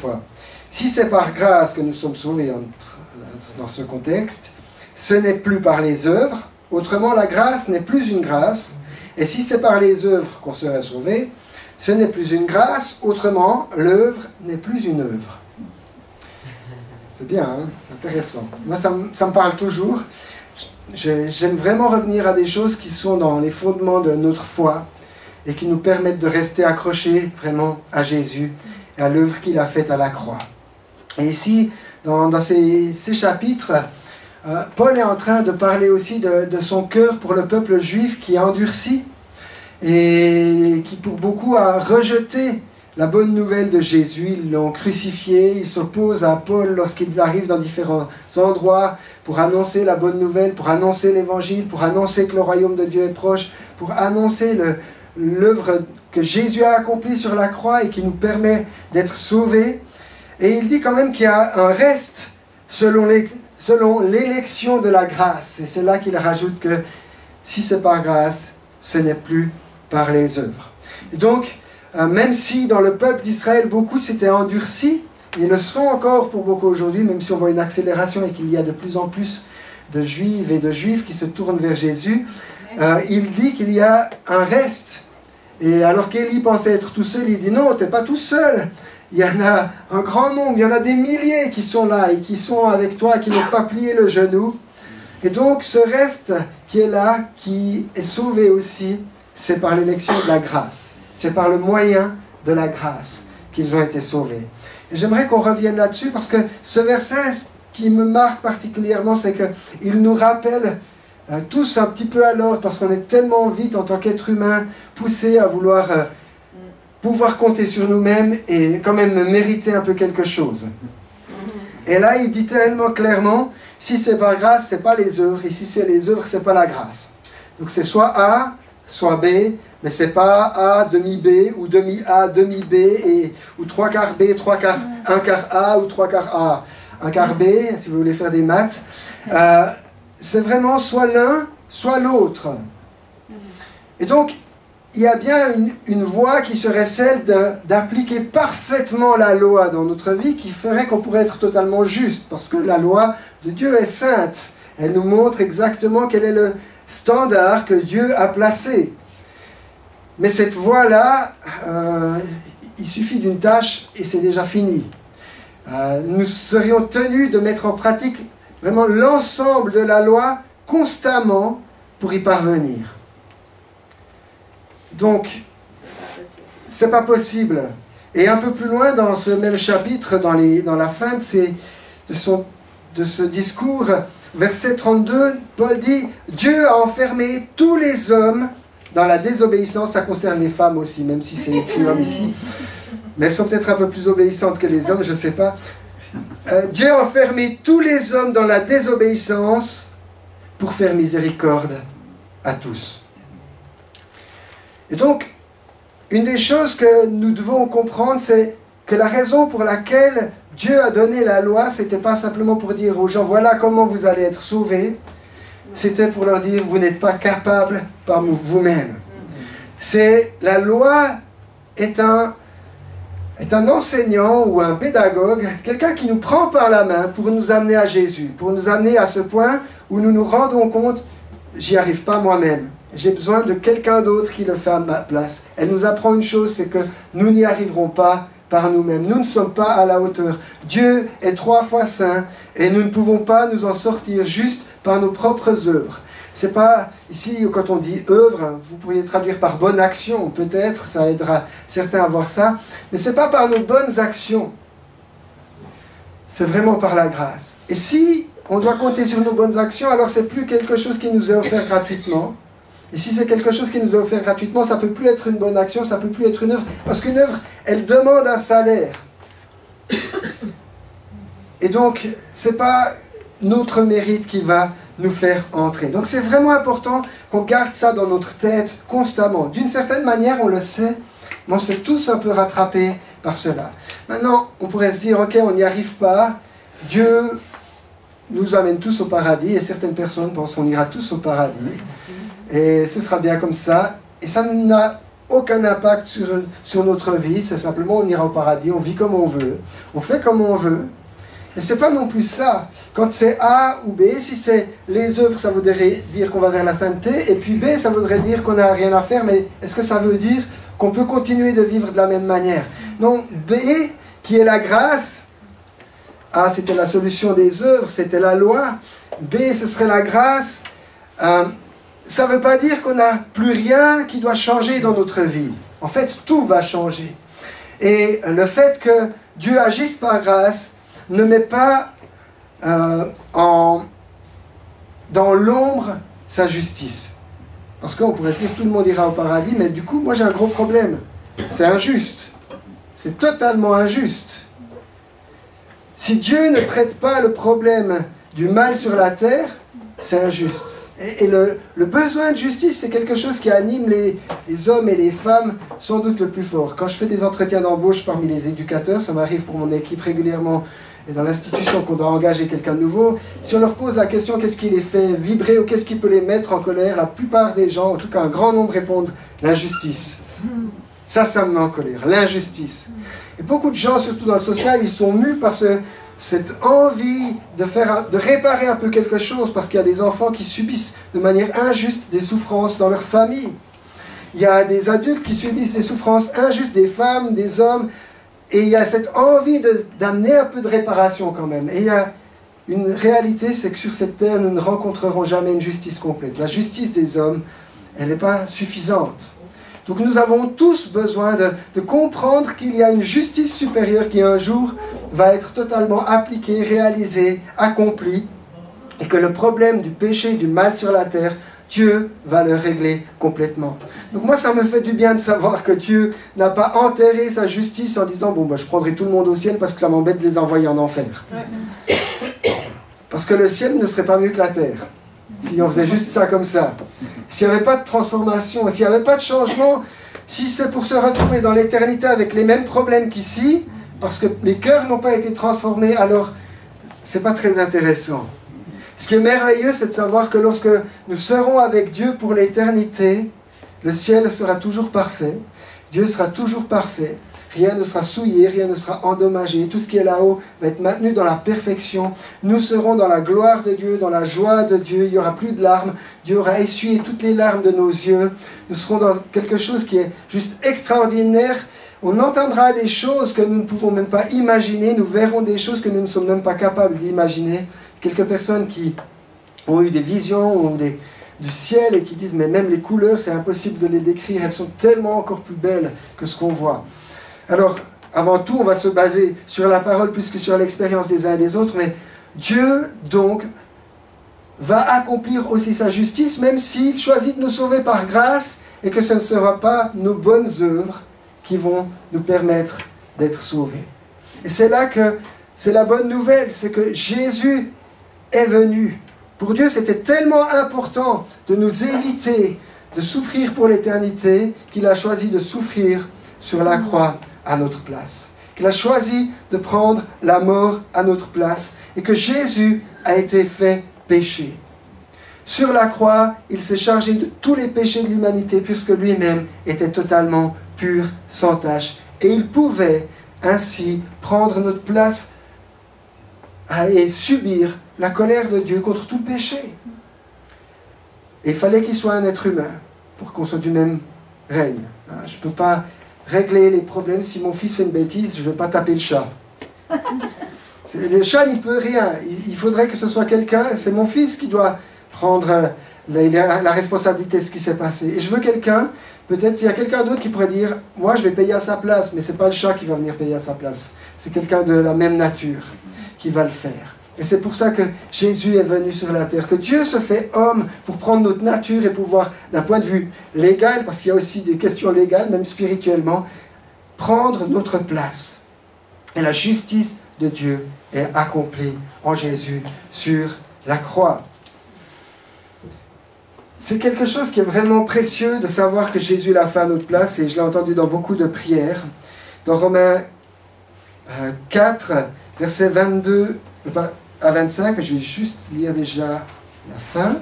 fois. Si c'est par grâce que nous sommes sauvés dans ce contexte, ce n'est plus par les œuvres. Autrement, la grâce n'est plus une grâce. Et si c'est par les œuvres qu'on serait sauvé, ce n'est plus une grâce. Autrement, l'œuvre n'est plus une œuvre. C'est bien, hein? C'est intéressant. Moi, ça me parle toujours. J'aime vraiment revenir à des choses qui sont dans les fondements de notre foi et qui nous permettent de rester accrochés vraiment à Jésus et à l'œuvre qu'il a faite à la croix. Et ici, dans ces chapitres, Paul est en train de parler aussi de son cœur pour le peuple juif qui a endurci et qui pour beaucoup a rejeté la bonne nouvelle de Jésus. Ils l'ont crucifié, ils s'opposent à Paul lorsqu'ils arrivent dans différents endroits pour annoncer la bonne nouvelle, pour annoncer l'évangile, pour annoncer que le royaume de Dieu est proche, pour annoncer l'œuvre que Jésus a accomplie sur la croix et qui nous permet d'être sauvés. Et il dit quand même qu'il y a un reste selon l'élection de la grâce. Et c'est là qu'il rajoute que si c'est par grâce, ce n'est plus par les œuvres. Et donc, même si dans le peuple d'Israël, beaucoup s'étaient endurcis, et le sont encore pour beaucoup aujourd'hui, même si on voit une accélération et qu'il y a de plus en plus de juives et de juifs qui se tournent vers Jésus, il dit qu'il y a un reste. Et alors qu'Élie pensait être tout seul, il dit non, tu n'es pas tout seul. Il y en a un grand nombre, il y en a des milliers qui sont là et qui sont avec toi, qui n'ont pas plié le genou. Et donc ce reste qui est là, qui est sauvé aussi, c'est par l'élection de la grâce. C'est par le moyen de la grâce qu'ils ont été sauvés. Et j'aimerais qu'on revienne là-dessus parce que ce verset, ce qui me marque particulièrement, c'est qu'il nous rappelle tous un petit peu à l'ordre parce qu'on est tellement vite en tant qu'être humain poussé à vouloir pouvoir compter sur nous-mêmes et quand même mériter un peu quelque chose. Et là, il dit tellement clairement, si c'est par grâce, c'est pas les œuvres, et si c'est les œuvres, c'est pas la grâce. Donc c'est soit A, soit B, mais c'est pas A, demi-B, ou demi-A, demi-B, ou trois quarts B, trois quarts, un quart A, ou trois quarts A. Un quart B, si vous voulez faire des maths. C'est vraiment soit l'un, soit l'autre. Et donc, il y a bien une voie qui serait celle d'appliquer parfaitement la loi dans notre vie, qui ferait qu'on pourrait être totalement juste, parce que la loi de Dieu est sainte. Elle nous montre exactement quel est le standard que Dieu a placé. Mais cette voie-là, il suffit d'une tâche et c'est déjà fini. Nous serions tenus de mettre en pratique vraiment l'ensemble de la loi constamment pour y parvenir. Donc, c'est pas possible. Et un peu plus loin dans ce même chapitre, dans la fin de ce discours, verset 32, Paul dit « Dieu a enfermé tous les hommes dans la désobéissance ». Ça concerne les femmes aussi, même si c'est écrit homme ici. Mais elles sont peut-être un peu plus obéissantes que les hommes, je ne sais pas. Dieu a enfermé tous les hommes dans la désobéissance pour faire miséricorde à tous. Et donc, une des choses que nous devons comprendre, c'est que la raison pour laquelle Dieu a donné la loi, ce n'était pas simplement pour dire aux gens, voilà comment vous allez être sauvés, c'était pour leur dire, vous n'êtes pas capables par vous-même. La loi est un enseignant ou un pédagogue, quelqu'un qui nous prend par la main pour nous amener à Jésus, pour nous amener à ce point où nous nous rendons compte, j'y arrive pas moi-même. J'ai besoin de quelqu'un d'autre qui le fait à ma place. Elle nous apprend une chose, c'est que nous n'y arriverons pas par nous-mêmes. Nous ne sommes pas à la hauteur. Dieu est 3 fois saint et nous ne pouvons pas nous en sortir juste par nos propres œuvres. C'est pas, ici, quand on dit œuvre, vous pourriez traduire par bonne action, peut-être, ça aidera certains à voir ça, mais c'est pas par nos bonnes actions. C'est vraiment par la grâce. Et si on doit compter sur nos bonnes actions, alors c'est plus quelque chose qui nous est offert gratuitement. Et si c'est quelque chose qui nous est offert gratuitement, ça ne peut plus être une bonne action, ça ne peut plus être une œuvre, parce qu'une œuvre, elle demande un salaire. Et donc, ce n'est pas notre mérite qui va nous faire entrer. Donc c'est vraiment important qu'on garde ça dans notre tête constamment. D'une certaine manière, on le sait, mais on se fait tous un peu rattraper par cela. Maintenant, on pourrait se dire, ok, on n'y arrive pas, Dieu nous amène tous au paradis, et certaines personnes pensent qu'on ira tous au paradis. Et ce sera bien comme ça. Et ça n'a aucun impact sur notre vie, c'est simplement on ira au paradis, on vit comme on veut, on fait comme on veut. Mais ce n'est pas non plus ça. Quand c'est A ou B, si c'est les œuvres, ça voudrait dire qu'on va vers la sainteté, et puis B, ça voudrait dire qu'on n'a rien à faire, mais est-ce que ça veut dire qu'on peut continuer de vivre de la même manière? Non, B, qui est la grâce, A, c'était la solution des œuvres, c'était la loi, B, ce serait la grâce, ça ne veut pas dire qu'on n'a plus rien qui doit changer dans notre vie. En fait, tout va changer. Et le fait que Dieu agisse par grâce ne met pas dans l'ombre sa justice. Parce qu'on pourrait dire tout le monde ira au paradis, mais du coup, moi j'ai un gros problème. C'est injuste. C'est totalement injuste. Si Dieu ne traite pas le problème du mal sur la terre, c'est injuste. Et le besoin de justice, c'est quelque chose qui anime les hommes et les femmes sans doute le plus fort. Quand je fais des entretiens d'embauche parmi les éducateurs, ça m'arrive pour mon équipe régulièrement, et dans l'institution qu'on doit engager quelqu'un de nouveau, si on leur pose la question qu'est-ce qui les fait vibrer ou qu'est-ce qui peut les mettre en colère, la plupart des gens, en tout cas un grand nombre, répondent l'injustice. Ça me met en colère, l'injustice. Et beaucoup de gens, surtout dans le social, ils sont mus par cette envie de réparer un peu quelque chose, parce qu'il y a des enfants qui subissent de manière injuste des souffrances dans leur famille. Il y a des adultes qui subissent des souffrances injustes, des femmes, des hommes, et il y a cette envie d'amener un peu de réparation quand même. Et il y a une réalité, c'est que sur cette terre, nous ne rencontrerons jamais une justice complète. La justice des hommes, elle n'est pas suffisante. Donc nous avons tous besoin de comprendre qu'il y a une justice supérieure qui un jour va être totalement appliquée, réalisée, accomplie, et que le problème du péché, du mal sur la terre, Dieu va le régler complètement. Donc moi, ça me fait du bien de savoir que Dieu n'a pas enterré sa justice en disant « Bon, je prendrai tout le monde au ciel parce que ça m'embête de les envoyer en enfer. » Parce que le ciel ne serait pas mieux que la terre, si on faisait juste ça comme ça. S'il n'y avait pas de transformation, s'il n'y avait pas de changement, si c'est pour se retrouver dans l'éternité avec les mêmes problèmes qu'ici, parce que les cœurs n'ont pas été transformés, alors c'est pas très intéressant. Ce qui est merveilleux, c'est de savoir que lorsque nous serons avec Dieu pour l'éternité, le ciel sera toujours parfait, Dieu sera toujours parfait, rien ne sera souillé, rien ne sera endommagé, tout ce qui est là-haut va être maintenu dans la perfection. Nous serons dans la gloire de Dieu, dans la joie de Dieu, il n'y aura plus de larmes, Dieu aura essuyé toutes les larmes de nos yeux, nous serons dans quelque chose qui est juste extraordinaire. On entendra des choses que nous ne pouvons même pas imaginer, nous verrons des choses que nous ne sommes même pas capables d'imaginer. Quelques personnes qui ont eu des visions ou du ciel et qui disent mais même les couleurs, c'est impossible de les décrire, elles sont tellement encore plus belles que ce qu'on voit. Alors, avant tout, on va se baser sur la parole plus que sur l'expérience des uns et des autres, mais Dieu, donc, va accomplir aussi sa justice, même s'il choisit de nous sauver par grâce et que ce ne sera pas nos bonnes œuvres qui vont nous permettre d'être sauvés. Et c'est là que c'est la bonne nouvelle, c'est que Jésus est venu. Pour Dieu, c'était tellement important de nous éviter de souffrir pour l'éternité qu'il a choisi de souffrir sur la croix à notre place. Qu'il a choisi de prendre la mort à notre place et que Jésus a été fait péché. Sur la croix, il s'est chargé de tous les péchés de l'humanité puisque lui-même était totalement pur, sans tache. Et il pouvait ainsi prendre notre place et subir la colère de Dieu contre tout péché. Et il fallait qu'il soit un être humain pour qu'on soit du même règne. Je ne peux pas régler les problèmes. Si mon fils fait une bêtise, je ne vais pas taper le chat. Le chat n'y peut rien. Il faudrait que ce soit quelqu'un, c'est mon fils qui doit prendre la responsabilité de ce qui s'est passé. Et je veux quelqu'un, peut-être il y a quelqu'un d'autre qui pourrait dire, moi je vais payer à sa place, mais ce n'est pas le chat qui va venir payer à sa place. C'est quelqu'un de la même nature qui va le faire. Et c'est pour ça que Jésus est venu sur la terre, que Dieu se fait homme pour prendre notre nature et pouvoir, d'un point de vue légal, parce qu'il y a aussi des questions légales, même spirituellement, prendre notre place. Et la justice de Dieu est accomplie en Jésus sur la croix. C'est quelque chose qui est vraiment précieux de savoir que Jésus l'a fait à notre place, et je l'ai entendu dans beaucoup de prières. Dans Romains 4, versets 22 à 25, mais je vais juste lire déjà la fin.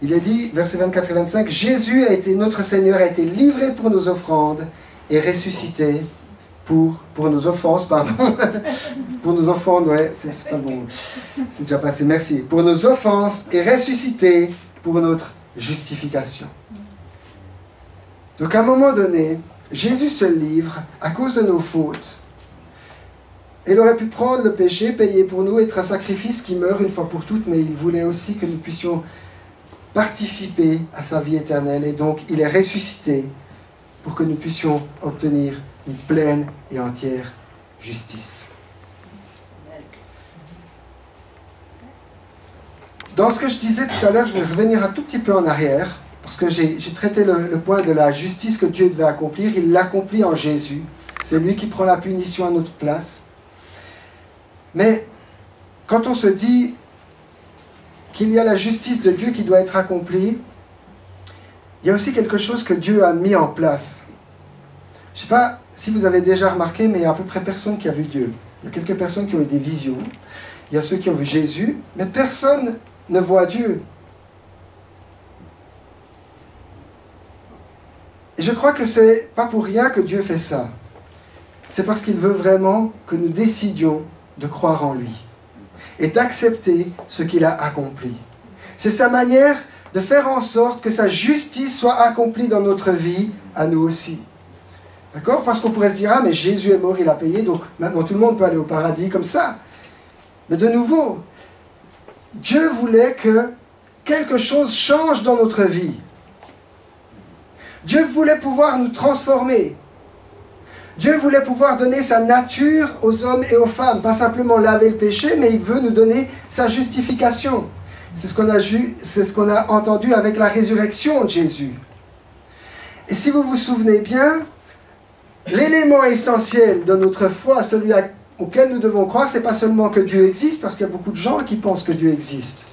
Il est dit, versets 24 et 25, Jésus a été, notre Seigneur a été livré pour nos offrandes et ressuscité pour nos offenses, pardon. Pour nos offenses, ouais, c'est pas bon. C'est déjà passé, merci. Pour nos offenses et ressuscité pour notre justification. Donc à un moment donné, Jésus se livre à cause de nos fautes. Il aurait pu prendre le péché, payer pour nous, être un sacrifice qui meurt une fois pour toutes, mais il voulait aussi que nous puissions participer à sa vie éternelle. Et donc, il est ressuscité pour que nous puissions obtenir une pleine et entière justice. Dans ce que je disais tout à l'heure, je vais revenir un tout petit peu en arrière, parce que j'ai traité le point de la justice que Dieu devait accomplir. Il l'accomplit en Jésus. C'est lui qui prend la punition à notre place. Mais quand on se dit qu'il y a la justice de Dieu qui doit être accomplie, il y a aussi quelque chose que Dieu a mis en place. Je ne sais pas si vous avez déjà remarqué, mais il y a à peu près personne qui a vu Dieu. Il y a quelques personnes qui ont eu des visions. Il y a ceux qui ont vu Jésus, mais personne ne voit Dieu. Et je crois que c'est pas pour rien que Dieu fait ça. C'est parce qu'il veut vraiment que nous décidions de croire en lui et d'accepter ce qu'il a accompli. C'est sa manière de faire en sorte que sa justice soit accomplie dans notre vie, à nous aussi. D'accord? Parce qu'on pourrait se dire, ah mais Jésus est mort, il a payé, donc maintenant tout le monde peut aller au paradis comme ça. Mais de nouveau, Dieu voulait que quelque chose change dans notre vie. Dieu voulait pouvoir nous transformer. Dieu voulait pouvoir donner sa nature aux hommes et aux femmes, pas simplement laver le péché, mais il veut nous donner sa justification. C'est ce qu'on a entendu avec la résurrection de Jésus. Et si vous vous souvenez bien, l'élément essentiel de notre foi, celui auquel nous devons croire, c'est pas seulement que Dieu existe, parce qu'il y a beaucoup de gens qui pensent que Dieu existe.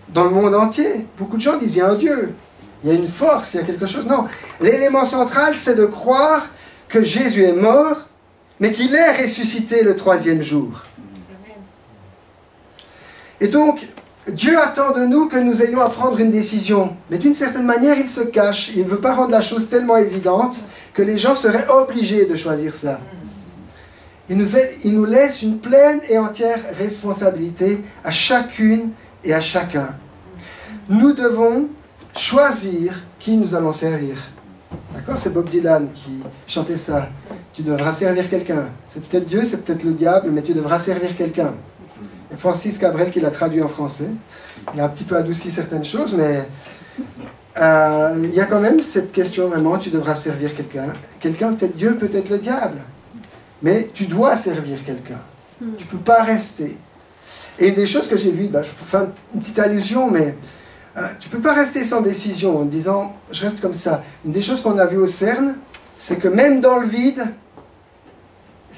Dans le monde entier, beaucoup de gens disent il y a un Dieu, il y a une force, il y a quelque chose. Non, l'élément central, c'est de croire que Jésus est mort, mais qu'il est ressuscité le 3e jour. Et donc, Dieu attend de nous que nous ayons à prendre une décision. Mais d'une certaine manière, il se cache. Il ne veut pas rendre la chose tellement évidente que les gens seraient obligés de choisir ça. Il nous laisse une pleine et entière responsabilité à chacune et à chacun. Nous devons choisir qui nous allons servir. D'accord? C'est Bob Dylan qui chantait ça. Tu devras servir quelqu'un. C'est peut-être Dieu, c'est peut-être le diable, mais tu devras servir quelqu'un. Et Francis Cabrel qui l'a traduit en français. Il a un petit peu adouci certaines choses, mais il y a quand même cette question vraiment, tu devras servir quelqu'un. Quelqu'un, peut-être Dieu, peut-être le diable. Mais tu dois servir quelqu'un. Tu ne peux pas rester. Et une des choses que j'ai vues, je fais une petite allusion, mais tu ne peux pas rester sans décision en disant « je reste comme ça ». Une des choses qu'on a vues au CERN, c'est que même dans le vide,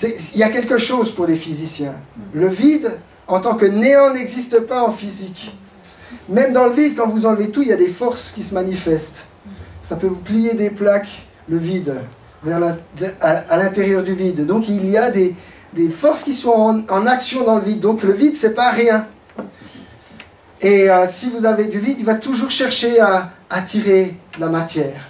il y a quelque chose pour les physiciens. Le vide, en tant que néant, n'existe pas en physique. Même dans le vide, quand vous enlevez tout, il y a des forces qui se manifestent. Ça peut vous plier des plaques, le vide, à l'intérieur du vide. Donc il y a des forces qui sont en action dans le vide. Donc le vide, c'est pas rien. Et si vous avez du vide, il va toujours chercher à attirer la matière.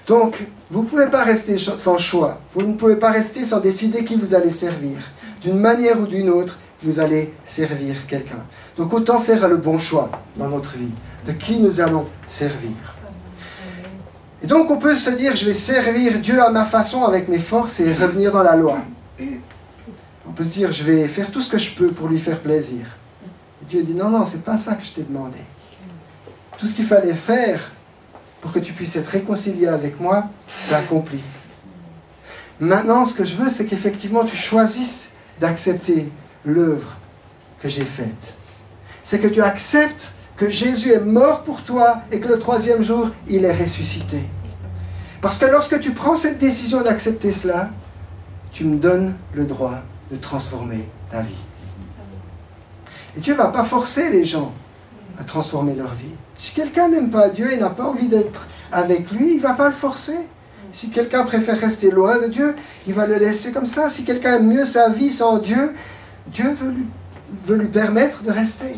Donc, vous ne pouvez pas rester sans choix. Vous ne pouvez pas rester sans décider qui vous allez servir. D'une manière ou d'une autre, vous allez servir quelqu'un. Donc, autant faire le bon choix dans notre vie, de qui nous allons servir. Et donc, on peut se dire, je vais servir Dieu à ma façon, avec mes forces, et revenir dans la loi. On peut se dire, je vais faire tout ce que je peux pour lui faire plaisir. Dieu dit, non, c'est pas ça que je t'ai demandé. Tout ce qu'il fallait faire pour que tu puisses être réconcilié avec moi, c'est accompli. Maintenant, ce que je veux, c'est qu'effectivement, tu choisisses d'accepter l'œuvre que j'ai faite. C'est que tu acceptes que Jésus est mort pour toi et que le 3e jour, il est ressuscité. Parce que lorsque tu prends cette décision d'accepter cela, tu me donnes le droit de transformer ta vie. Et Dieu ne va pas forcer les gens à transformer leur vie. Si quelqu'un n'aime pas Dieu et n'a pas envie d'être avec lui, il ne va pas le forcer. Si quelqu'un préfère rester loin de Dieu, il va le laisser comme ça. Si quelqu'un aime mieux sa vie sans Dieu, Dieu veut lui permettre de rester.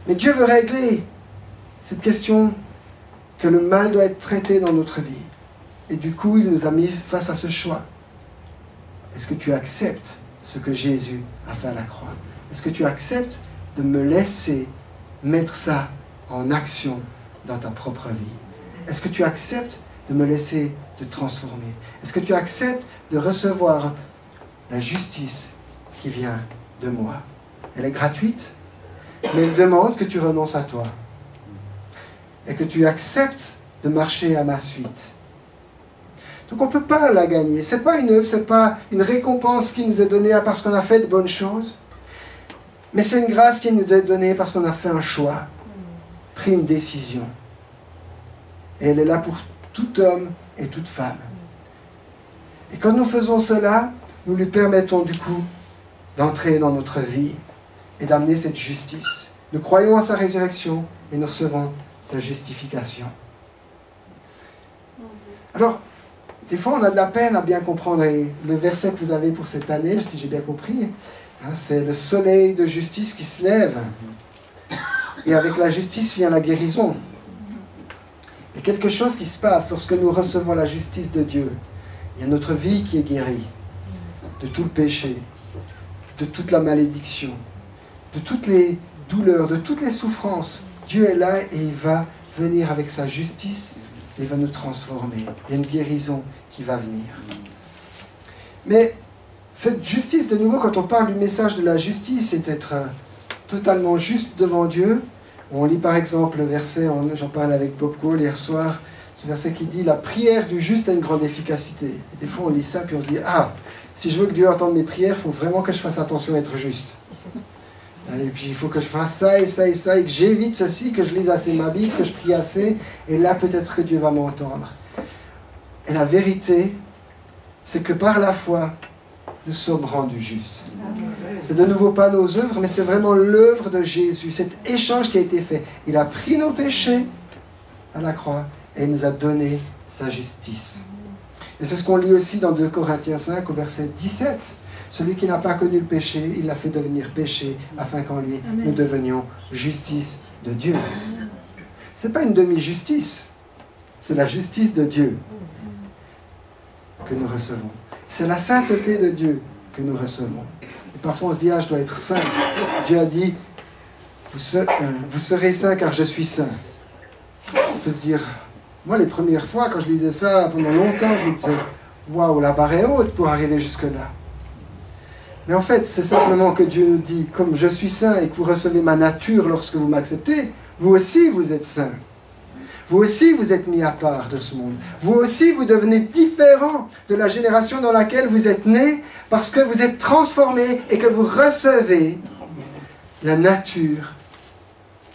Mais Dieu veut régler cette question que le mal doit être traité dans notre vie. Et du coup, il nous a mis face à ce choix. Est-ce que tu acceptes ce que Jésus a fait à la croix? Est-ce que tu acceptes de me laisser mettre ça en action dans ta propre vie? Est-ce que tu acceptes de me laisser te transformer? Est-ce que tu acceptes de recevoir la justice qui vient de moi? Elle est gratuite, mais elle demande que tu renonces à toi et que tu acceptes de marcher à ma suite. Donc on ne peut pas la gagner. Ce n'est pas une œuvre, ce n'est pas une récompense qui nous est donnée parce qu'on a fait de bonnes choses, mais c'est une grâce qui nous est donnée parce qu'on a fait un choix, pris une décision. Et elle est là pour tout homme et toute femme. Et quand nous faisons cela, nous lui permettons du coup d'entrer dans notre vie et d'amener cette justice. Nous croyons à sa résurrection et nous recevons sa justification. Alors, des fois on a de la peine à bien comprendre, et le verset que vous avez pour cette année, si j'ai bien compris, c'est le soleil de justice qui se lève. Et avec la justice vient la guérison. Il y a quelque chose qui se passe lorsque nous recevons la justice de Dieu. Il y a notre vie qui est guérie de tout le péché, de toute la malédiction, de toutes les douleurs, de toutes les souffrances. Dieu est là et il va venir avec sa justice et il va nous transformer. Il y a une guérison qui va venir. Mais cette justice, de nouveau, quand on parle du message de la justice, c'est être totalement juste devant Dieu. On lit par exemple le verset, j'en parlais avec Bob Cole hier soir, ce verset qui dit « La prière du juste a une grande efficacité ». Et des fois on lit ça puis on se dit « Ah, si je veux que Dieu entende mes prières, il faut vraiment que je fasse attention à être juste. Et puis il faut que je fasse ça et ça et ça, et que j'évite ceci, que je lise assez ma Bible, que je prie assez, et là peut-être que Dieu va m'entendre. » Et la vérité, c'est que par la foi, nous sommes rendus justes. C'est de nouveau pas nos œuvres, mais c'est vraiment l'œuvre de Jésus, cet échange qui a été fait. Il a pris nos péchés à la croix et il nous a donné sa justice. Et c'est ce qu'on lit aussi dans 2 Corinthiens 5 au verset 17. Celui qui n'a pas connu le péché, il l'a fait devenir péché afin qu'en lui nous devenions justice de Dieu. Ce n'est pas une demi-justice, c'est la justice de Dieu que nous recevons. C'est la sainteté de Dieu que nous recevons. Et parfois on se dit, ah, je dois être saint. Dieu a dit, vous serez saints car je suis saint. On peut se dire, moi les premières fois quand je lisais ça, pendant longtemps, je me disais, waouh, la barre est haute pour arriver jusque-là. Mais en fait, c'est simplement que Dieu nous dit, comme je suis saint et que vous recevez ma nature lorsque vous m'acceptez, vous aussi vous êtes saint. Vous aussi, vous êtes mis à part de ce monde. Vous aussi, vous devenez différent de la génération dans laquelle vous êtes nés parce que vous êtes transformés et que vous recevez la nature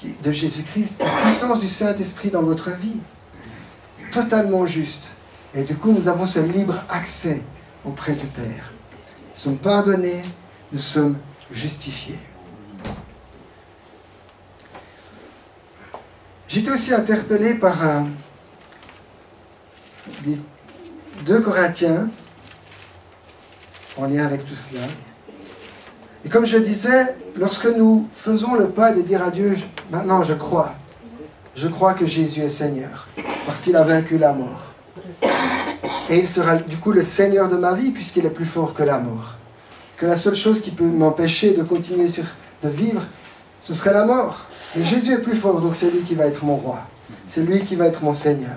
de Jésus-Christ, la puissance du Saint-Esprit dans votre vie. Totalement juste. Et du coup, nous avons ce libre accès auprès du Père. Nous sommes pardonnés, nous sommes justifiés. J'étais aussi interpellé par 2 Corinthiens, en lien avec tout cela. Et comme je disais, lorsque nous faisons le pas de dire à Dieu, maintenant je crois que Jésus est Seigneur, parce qu'il a vaincu la mort. Et il sera du coup le Seigneur de ma vie, puisqu'il est plus fort que la mort. Que la seule chose qui peut m'empêcher de continuer de vivre, ce serait la mort. Mais Jésus est plus fort, donc c'est lui qui va être mon roi. C'est lui qui va être mon Seigneur.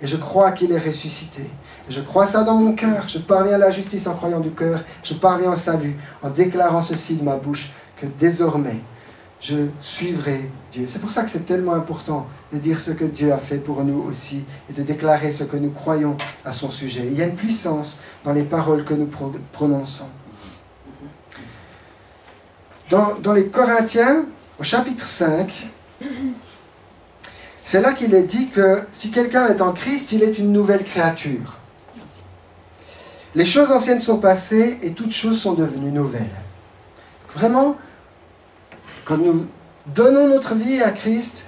Et je crois qu'il est ressuscité. Et je crois ça dans mon cœur. Je parviens à la justice en croyant du cœur. Je parviens au salut en déclarant ceci de ma bouche, que désormais, je suivrai Dieu. C'est pour ça que c'est tellement important de dire ce que Dieu a fait pour nous aussi et de déclarer ce que nous croyons à son sujet. Il y a une puissance dans les paroles que nous prononçons. Dans les Corinthiens, au chapitre 5, c'est là qu'il est dit que si quelqu'un est en Christ, il est une nouvelle créature. Les choses anciennes sont passées et toutes choses sont devenues nouvelles. Vraiment, quand nous donnons notre vie à Christ,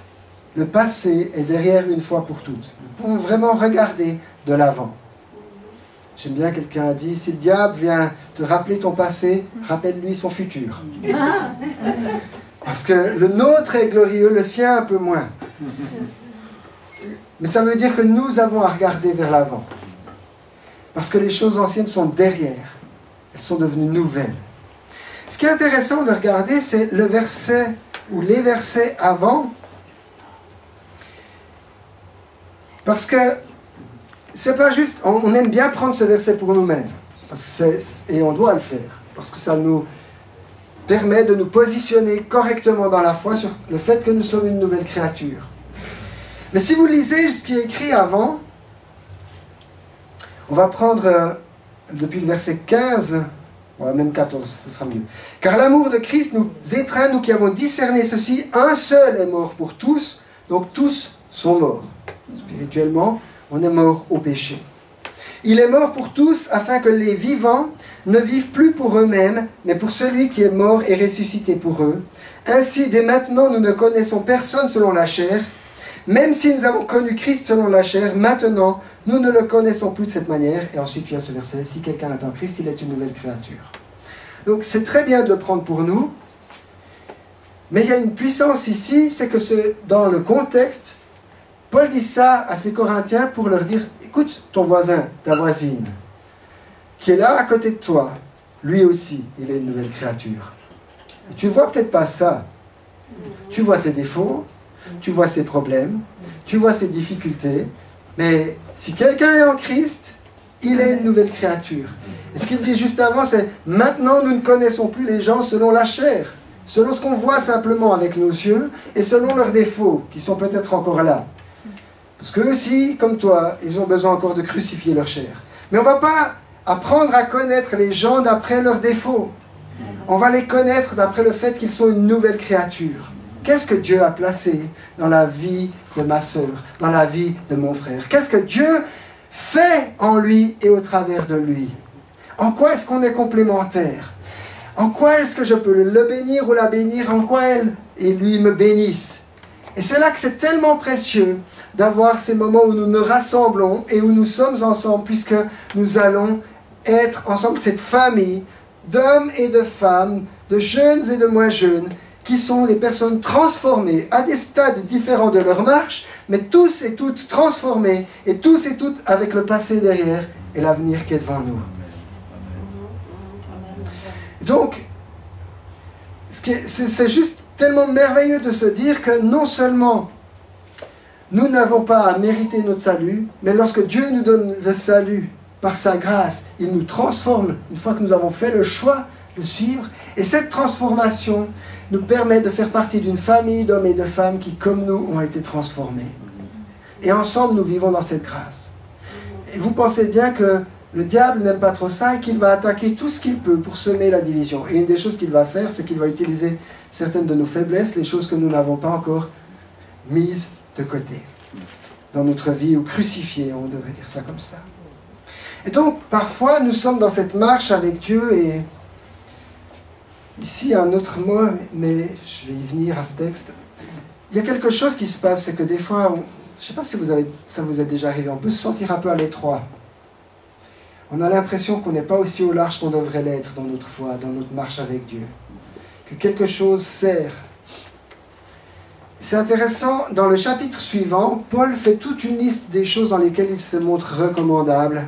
le passé est derrière une fois pour toutes. Nous pouvons vraiment regarder de l'avant. J'aime bien, quelqu'un a dit, si le diable vient te rappeler ton passé, rappelle-lui son futur. Parce que le nôtre est glorieux, le sien un peu moins. Mais ça veut dire que nous avons à regarder vers l'avant. Parce que les choses anciennes sont derrière. Elles sont devenues nouvelles. Ce qui est intéressant de regarder, c'est le verset ou les versets avant. Parce que c'est pas juste, on aime bien prendre ce verset pour nous-mêmes. Et on doit le faire. Parce que ça nous permet de nous positionner correctement dans la foi sur le fait que nous sommes une nouvelle créature. Mais si vous lisez ce qui est écrit avant, on va prendre depuis le verset 15, même 14, ce sera mieux. Car l'amour de Christ nous étreint, nous qui avons discerné ceci, un seul est mort pour tous, donc tous sont morts. Spirituellement, on est mort au péché. Il est mort pour tous, afin que les vivants ne vivent plus pour eux-mêmes, mais pour celui qui est mort et ressuscité pour eux. Ainsi, dès maintenant, nous ne connaissons personne selon la chair. Même si nous avons connu Christ selon la chair, maintenant, nous ne le connaissons plus de cette manière. Et ensuite vient ce verset, si quelqu'un est en Christ, il est une nouvelle créature. Donc c'est très bien de le prendre pour nous, mais il y a une puissance ici, c'est que dans le contexte, Paul dit ça à ses Corinthiens pour leur dire, écoute ton voisin, ta voisine, qui est là à côté de toi, lui aussi, il est une nouvelle créature. Et tu ne vois peut-être pas ça. Tu vois ses défauts, tu vois ses problèmes, tu vois ses difficultés, mais si quelqu'un est en Christ, il est une nouvelle créature. Et ce qu'il dit juste avant, c'est « Maintenant, nous ne connaissons plus les gens selon la chair, selon ce qu'on voit simplement avec nos yeux, et selon leurs défauts, qui sont peut-être encore là. » Parce qu'eux aussi, comme toi, ils ont besoin encore de crucifier leur chair. Mais on ne va pas apprendre à connaître les gens d'après leurs défauts. On va les connaître d'après le fait qu'ils sont une nouvelle créature. Qu'est-ce que Dieu a placé dans la vie de ma sœur, dans la vie de mon frère? Qu'est-ce que Dieu fait en lui et au travers de lui? En quoi est-ce qu'on est complémentaires? En quoi est-ce que je peux le bénir ou la bénir? En quoi elle et lui me bénissent? Et c'est là que c'est tellement précieux d'avoir ces moments où nous nous rassemblons et où nous sommes ensemble, puisque nous allons être ensemble, cette famille d'hommes et de femmes, de jeunes et de moins jeunes, qui sont des personnes transformées à des stades différents de leur marche, mais tous et toutes transformés, et tous et toutes avec le passé derrière et l'avenir qui est devant nous. Donc, c'est juste tellement merveilleux de se dire que non seulement nous n'avons pas à mériter notre salut, mais lorsque Dieu nous donne le salut par sa grâce, il nous transforme une fois que nous avons fait le choix de suivre. Et cette transformation nous permet de faire partie d'une famille d'hommes et de femmes qui, comme nous, ont été transformés. Et ensemble, nous vivons dans cette grâce. Et vous pensez bien que le diable n'aime pas trop ça et qu'il va attaquer tout ce qu'il peut pour semer la division. Et une des choses qu'il va faire, c'est qu'il va utiliser certaines de nos faiblesses, les choses que nous n'avons pas encore mises de côté dans notre vie, ou crucifiées, on devrait dire ça comme ça. Et donc, parfois, nous sommes dans cette marche avec Dieu, et ici, un autre mot, mais je vais y venir à ce texte. Il y a quelque chose qui se passe, c'est que des fois, je ne sais pas si ça vous est déjà arrivé, on peut se sentir un peu à l'étroit. On a l'impression qu'on n'est pas aussi au large qu'on devrait l'être dans notre foi, dans notre marche avec Dieu. Que quelque chose sert. C'est intéressant, dans le chapitre suivant, Paul fait toute une liste des choses dans lesquelles il se montre recommandable,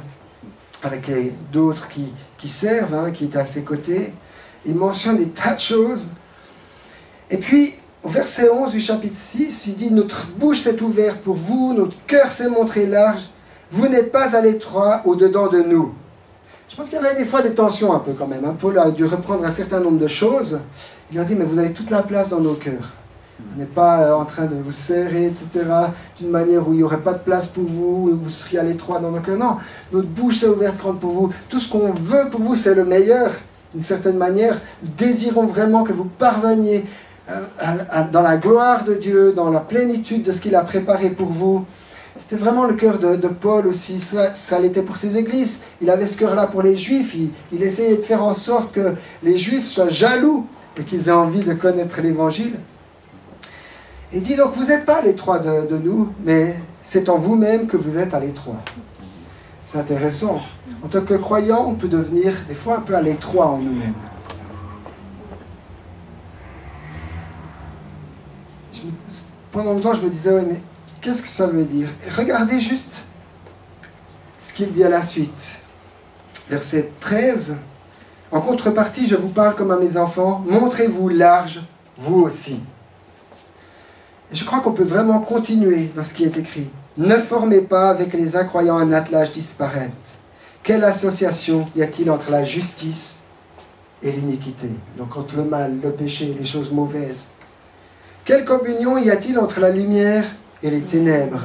avec d'autres qui servent, qui est à ses côtés. Il mentionne des tas de choses. Et puis, au verset 11 du chapitre 6, il dit « Notre bouche s'est ouverte pour vous, notre cœur s'est montré large, vous n'êtes pas à l'étroit au-dedans de nous. » Je pense qu'il y avait des fois des tensions un peu quand même. Paul a dû reprendre un certain nombre de choses. Il leur dit « Mais vous avez toute la place dans nos cœurs. Vous n'êtes pas en train de vous serrer, etc., d'une manière où il n'y aurait pas de place pour vous, où vous seriez à l'étroit dans nos cœurs. Non, notre bouche s'est ouverte grande pour vous. Tout ce qu'on veut pour vous, c'est le meilleur. D'une certaine manière, nous désirons vraiment que vous parveniez dans la gloire de Dieu, dans la plénitude de ce qu'il a préparé pour vous. » C'était vraiment le cœur de Paul aussi, ça l'était pour ses églises. Il avait ce cœur-là pour les Juifs, il essayait de faire en sorte que les Juifs soient jaloux et qu'ils aient envie de connaître l'Évangile. Il dit donc, vous n'êtes pas à l'étroit de nous, mais c'est en vous-même que vous êtes à l'étroit. C'est intéressant. En tant que croyant, on peut devenir des fois un peu à l'étroit en nous-mêmes. pendant longtemps, je me disais, oui, mais qu'est-ce que ça veut dire? Et regardez juste ce qu'il dit à la suite. Verset 13. En contrepartie, je vous parle comme à mes enfants, montrez-vous large, vous aussi. Et je crois qu'on peut vraiment continuer dans ce qui est écrit. Ne formez pas avec les incroyants un attelage disparate. Quelle association y a-t-il entre la justice et l'iniquité? Donc entre le mal, le péché, les choses mauvaises. Quelle communion y a-t-il entre la lumière et les ténèbres?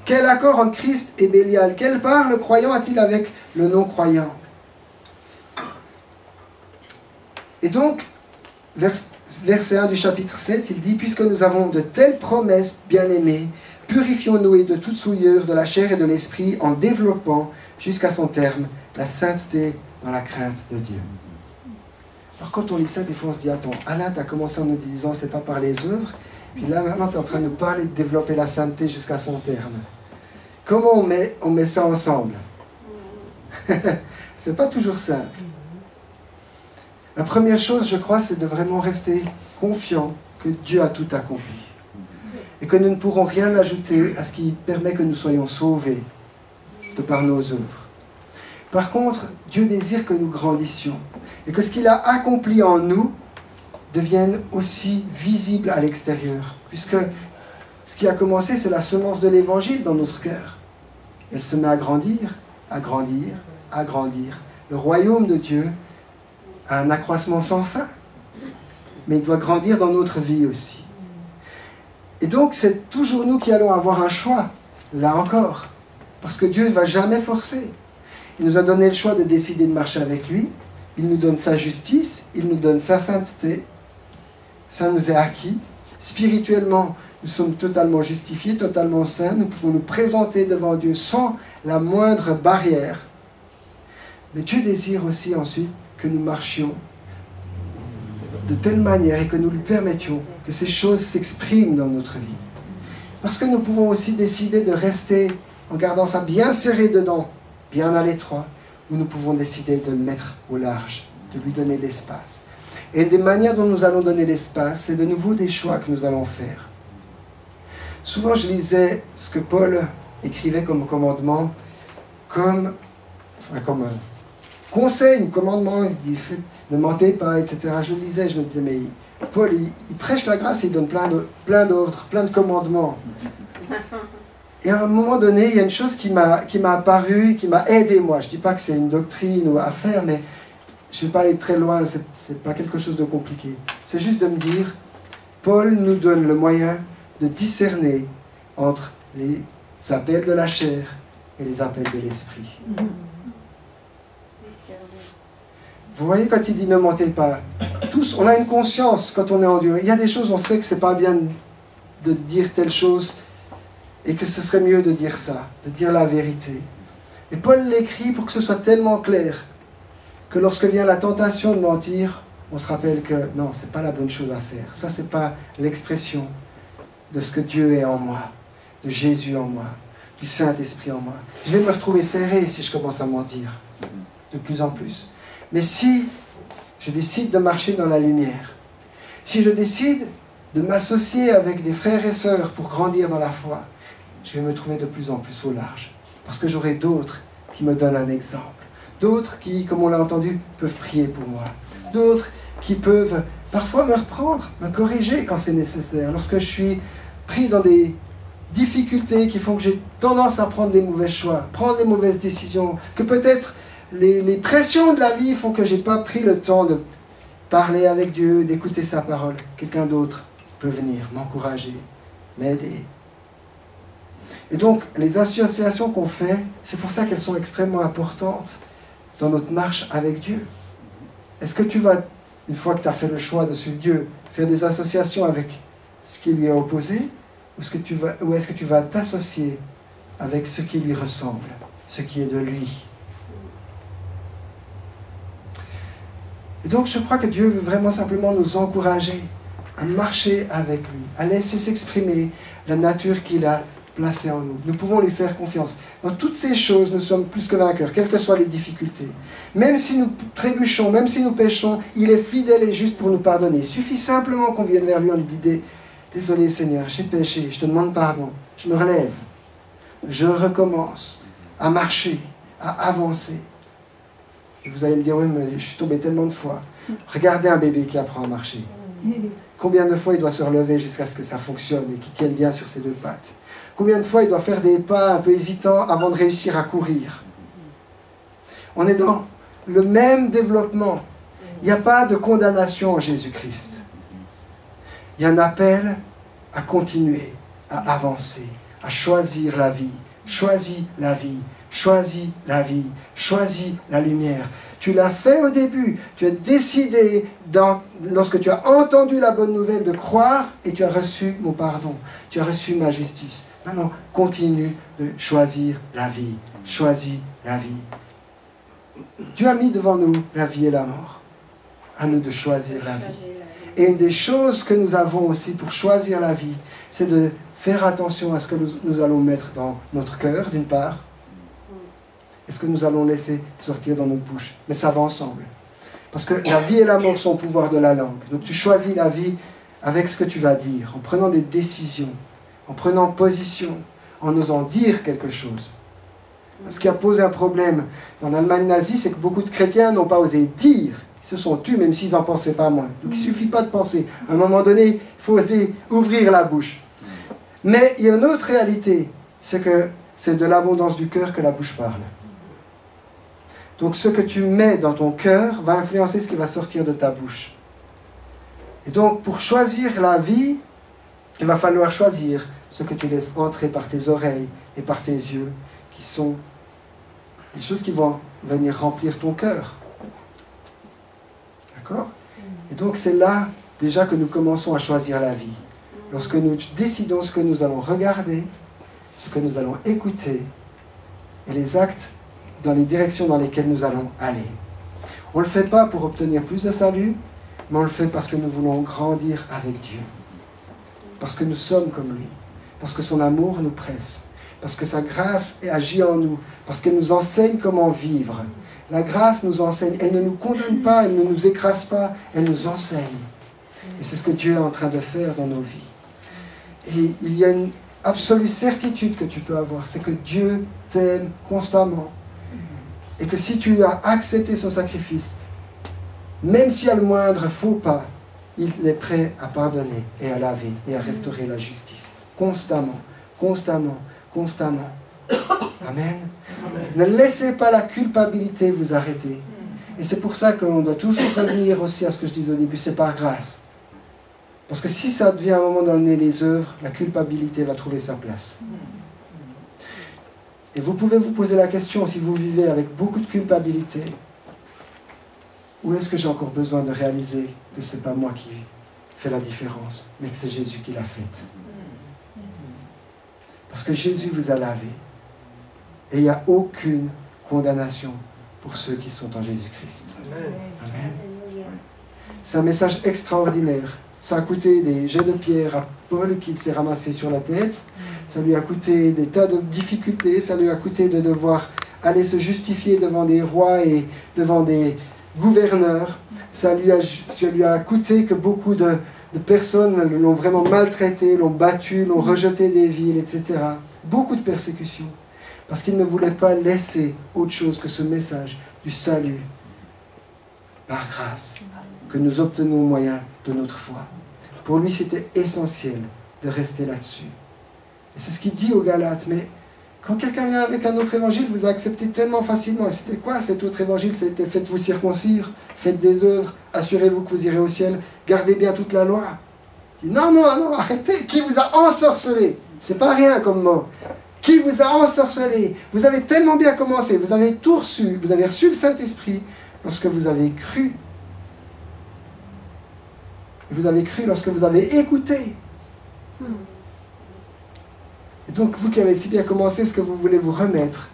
Quel accord entre Christ et Bélial? Quelle part le croyant a-t-il avec le non-croyant? Et donc, verset 1 du chapitre 7, il dit « Puisque nous avons de telles promesses, bien-aimés, purifions-nous de toute souillure de la chair et de l'esprit en développant, jusqu'à son terme, la sainteté dans la crainte de Dieu. » Alors quand on lit ça, des fois on se dit « Attends, Alain, tu as commencé en nous disant c'est pas par les œuvres, puis là maintenant tu es en train de nous parler de développer la sainteté jusqu'à son terme. » Comment on met ça ensemble? C'est pas toujours simple. La première chose, je crois, c'est de vraiment rester confiant que Dieu a tout accompli. Et que nous ne pourrons rien ajouter à ce qui permet que nous soyons sauvés de par nos œuvres. Par contre, Dieu désire que nous grandissions et que ce qu'il a accompli en nous devienne aussi visible à l'extérieur. Puisque ce qui a commencé, c'est la semence de l'évangile dans notre cœur. Elle se met à grandir, à grandir, à grandir. Le royaume de Dieu a un accroissement sans fin, mais il doit grandir dans notre vie aussi. Et donc, c'est toujours nous qui allons avoir un choix, là encore, parce que Dieu ne va jamais forcer. Il nous a donné le choix de décider de marcher avec lui, il nous donne sa justice, il nous donne sa sainteté, ça nous est acquis. Spirituellement, nous sommes totalement justifiés, totalement saints, nous pouvons nous présenter devant Dieu sans la moindre barrière. Mais Dieu désire aussi ensuite que nous marchions de telle manière et que nous lui permettions que ces choses s'expriment dans notre vie. Parce que nous pouvons aussi décider de rester en gardant ça bien serré dedans, bien à l'étroit, ou nous pouvons décider de le mettre au large, de lui donner l'espace. Et des manières dont nous allons donner l'espace, c'est de nouveau des choix que nous allons faire. Souvent, je lisais ce que Paul écrivait comme commandement, comme conseil, commandement, il dit ne mentez pas, etc. Je le lisais, je me disais, mais Paul, il prêche la grâce et il donne plein d'ordres, plein de commandements. Et à un moment donné, il y a une chose qui m'a apparu, qui m'a aidé, moi. Je ne dis pas que c'est une doctrine ou à faire, mais je ne vais pas aller très loin, ce n'est pas quelque chose de compliqué. C'est juste de me dire, Paul nous donne le moyen de discerner entre les appels de la chair et les appels de l'esprit. Vous voyez, quand il dit ne mentez pas, tous, on a une conscience quand on est en Dieu. Il y a des choses, on sait que ce n'est pas bien de dire telle chose et que ce serait mieux de dire ça, de dire la vérité. Et Paul l'écrit pour que ce soit tellement clair que lorsque vient la tentation de mentir, on se rappelle que non, ce n'est pas la bonne chose à faire. Ça, ce n'est pas l'expression de ce que Dieu est en moi, de Jésus en moi, du Saint-Esprit en moi. Je vais me retrouver serré si je commence à mentir, de plus en plus. Mais si je décide de marcher dans la lumière, si je décide de m'associer avec des frères et sœurs pour grandir dans la foi, je vais me trouver de plus en plus au large. Parce que j'aurai d'autres qui me donnent un exemple. D'autres qui, comme on l'a entendu, peuvent prier pour moi. D'autres qui peuvent parfois me reprendre, me corriger quand c'est nécessaire. Lorsque je suis pris dans des difficultés qui font que j'ai tendance à prendre les mauvais choix, prendre les mauvaises décisions, que peut-être les pressions de la vie font que je n'ai pas pris le temps de parler avec Dieu, d'écouter sa parole. Quelqu'un d'autre peut venir m'encourager, m'aider. Et donc, les associations qu'on fait, c'est pour ça qu'elles sont extrêmement importantes dans notre marche avec Dieu. Est-ce que tu vas, une fois que tu as fait le choix de suivre Dieu, faire des associations avec ce qui lui est opposé, ou est-ce que tu vas t'associer avec ce qui lui ressemble, ce qui est de lui? Et donc je crois que Dieu veut vraiment simplement nous encourager à marcher avec lui, à laisser s'exprimer la nature qu'il a placée en nous. Nous pouvons lui faire confiance. Dans toutes ces choses, nous sommes plus que vainqueurs, quelles que soient les difficultés. Même si nous trébuchons, même si nous péchons, il est fidèle et juste pour nous pardonner. Il suffit simplement qu'on vienne vers lui, on lui dit désolé Seigneur, j'ai péché, je te demande pardon, je me relève, je recommence à marcher, à avancer. Et vous allez me dire, oui, mais je suis tombé tellement de fois. Regardez un bébé qui apprend à marcher. Combien de fois il doit se relever jusqu'à ce que ça fonctionne et qu'il tienne bien sur ses deux pattes? Combien de fois il doit faire des pas un peu hésitants avant de réussir à courir? On est dans le même développement. Il n'y a pas de condamnation en Jésus-Christ. Il y a un appel à continuer, à avancer, à choisir la vie. Choisis la vie, choisis la vie, choisis la lumière. Tu l'as fait au début, tu as décidé, lorsque tu as entendu la bonne nouvelle, de croire et tu as reçu mon pardon, tu as reçu ma justice. Maintenant, continue de choisir la vie, choisis la vie. Dieu a mis devant nous la vie et la mort. À nous de choisir la vie. Et une des choses que nous avons aussi pour choisir la vie, c'est de faire attention à ce que nous allons mettre dans notre cœur, d'une part, et ce que nous allons laisser sortir dans notre bouche. Mais ça va ensemble. Parce que la vie et la mort sont au pouvoir de la langue. Donc tu choisis la vie avec ce que tu vas dire, en prenant des décisions, en prenant position, en osant dire quelque chose. Ce qui a posé un problème dans l'Allemagne nazie, c'est que beaucoup de chrétiens n'ont pas osé dire. Ils se sont tus, même s'ils n'en pensaient pas moins. Donc il ne suffit pas de penser. À un moment donné, il faut oser ouvrir la bouche. Mais il y a une autre réalité, c'est que c'est de l'abondance du cœur que la bouche parle. Donc ce que tu mets dans ton cœur va influencer ce qui va sortir de ta bouche. Et donc pour choisir la vie, il va falloir choisir ce que tu laisses entrer par tes oreilles et par tes yeux, qui sont des choses qui vont venir remplir ton cœur. D'accord? Et donc c'est là déjà que nous commençons à choisir la vie. Lorsque nous décidons ce que nous allons regarder, ce que nous allons écouter, et les actes dans les directions dans lesquelles nous allons aller. On ne le fait pas pour obtenir plus de salut, mais on le fait parce que nous voulons grandir avec Dieu. Parce que nous sommes comme lui. Parce que son amour nous presse. Parce que sa grâce agit en nous. Parce qu'elle nous enseigne comment vivre. La grâce nous enseigne. Elle ne nous condamne pas, elle ne nous écrase pas, elle nous enseigne. Et c'est ce que Dieu est en train de faire dans nos vies. Et il y a une absolue certitude que tu peux avoir, c'est que Dieu t'aime constamment. Et que si tu as accepté son sacrifice, même s'il y a le moindre faux pas, il est prêt à pardonner et à laver et à restaurer la justice. Constamment, constamment, constamment. Amen. Amen. Ne laissez pas la culpabilité vous arrêter. Et c'est pour ça qu'on doit toujours revenir aussi à ce que je disais au début, c'est par grâce. Parce que si ça devient un moment donné les œuvres, la culpabilité va trouver sa place. Et vous pouvez vous poser la question, si vous vivez avec beaucoup de culpabilité, où est-ce que j'ai encore besoin de réaliser que ce n'est pas moi qui fais la différence, mais que c'est Jésus qui l'a faite. Parce que Jésus vous a lavé. Et il n'y a aucune condamnation pour ceux qui sont en Jésus-Christ. Amen. C'est un message extraordinaire. Ça a coûté des jets de pierre à Paul qu'il s'est ramassé sur la tête. Ça lui a coûté des tas de difficultés. Ça lui a coûté de devoir aller se justifier devant des rois et devant des gouverneurs. Ça lui a coûté que beaucoup de personnes l'ont vraiment maltraité, l'ont battu, l'ont rejeté des villes, etc. Beaucoup de persécutions. Parce qu'il ne voulait pas laisser autre chose que ce message du salut par grâce que nous obtenons au moyen de notre foi. Pour lui, c'était essentiel de rester là-dessus. Et c'est ce qu'il dit aux Galates. Mais quand quelqu'un vient avec un autre évangile, vous l'acceptez tellement facilement. Et c'était quoi cet autre évangile? C'était faites-vous circoncire, faites des œuvres, assurez-vous que vous irez au ciel, gardez bien toute la loi. Il dit non, non, non, arrêtez. Qui vous a ensorcelé? C'est pas rien comme mot. Qui vous a ensorcelé? Vous avez tellement bien commencé, vous avez tout reçu, vous avez reçu le Saint-Esprit lorsque vous avez cru. Vous avez cru lorsque vous avez écouté. Et donc, vous qui avez si bien commencé, est-ce que vous voulez vous remettre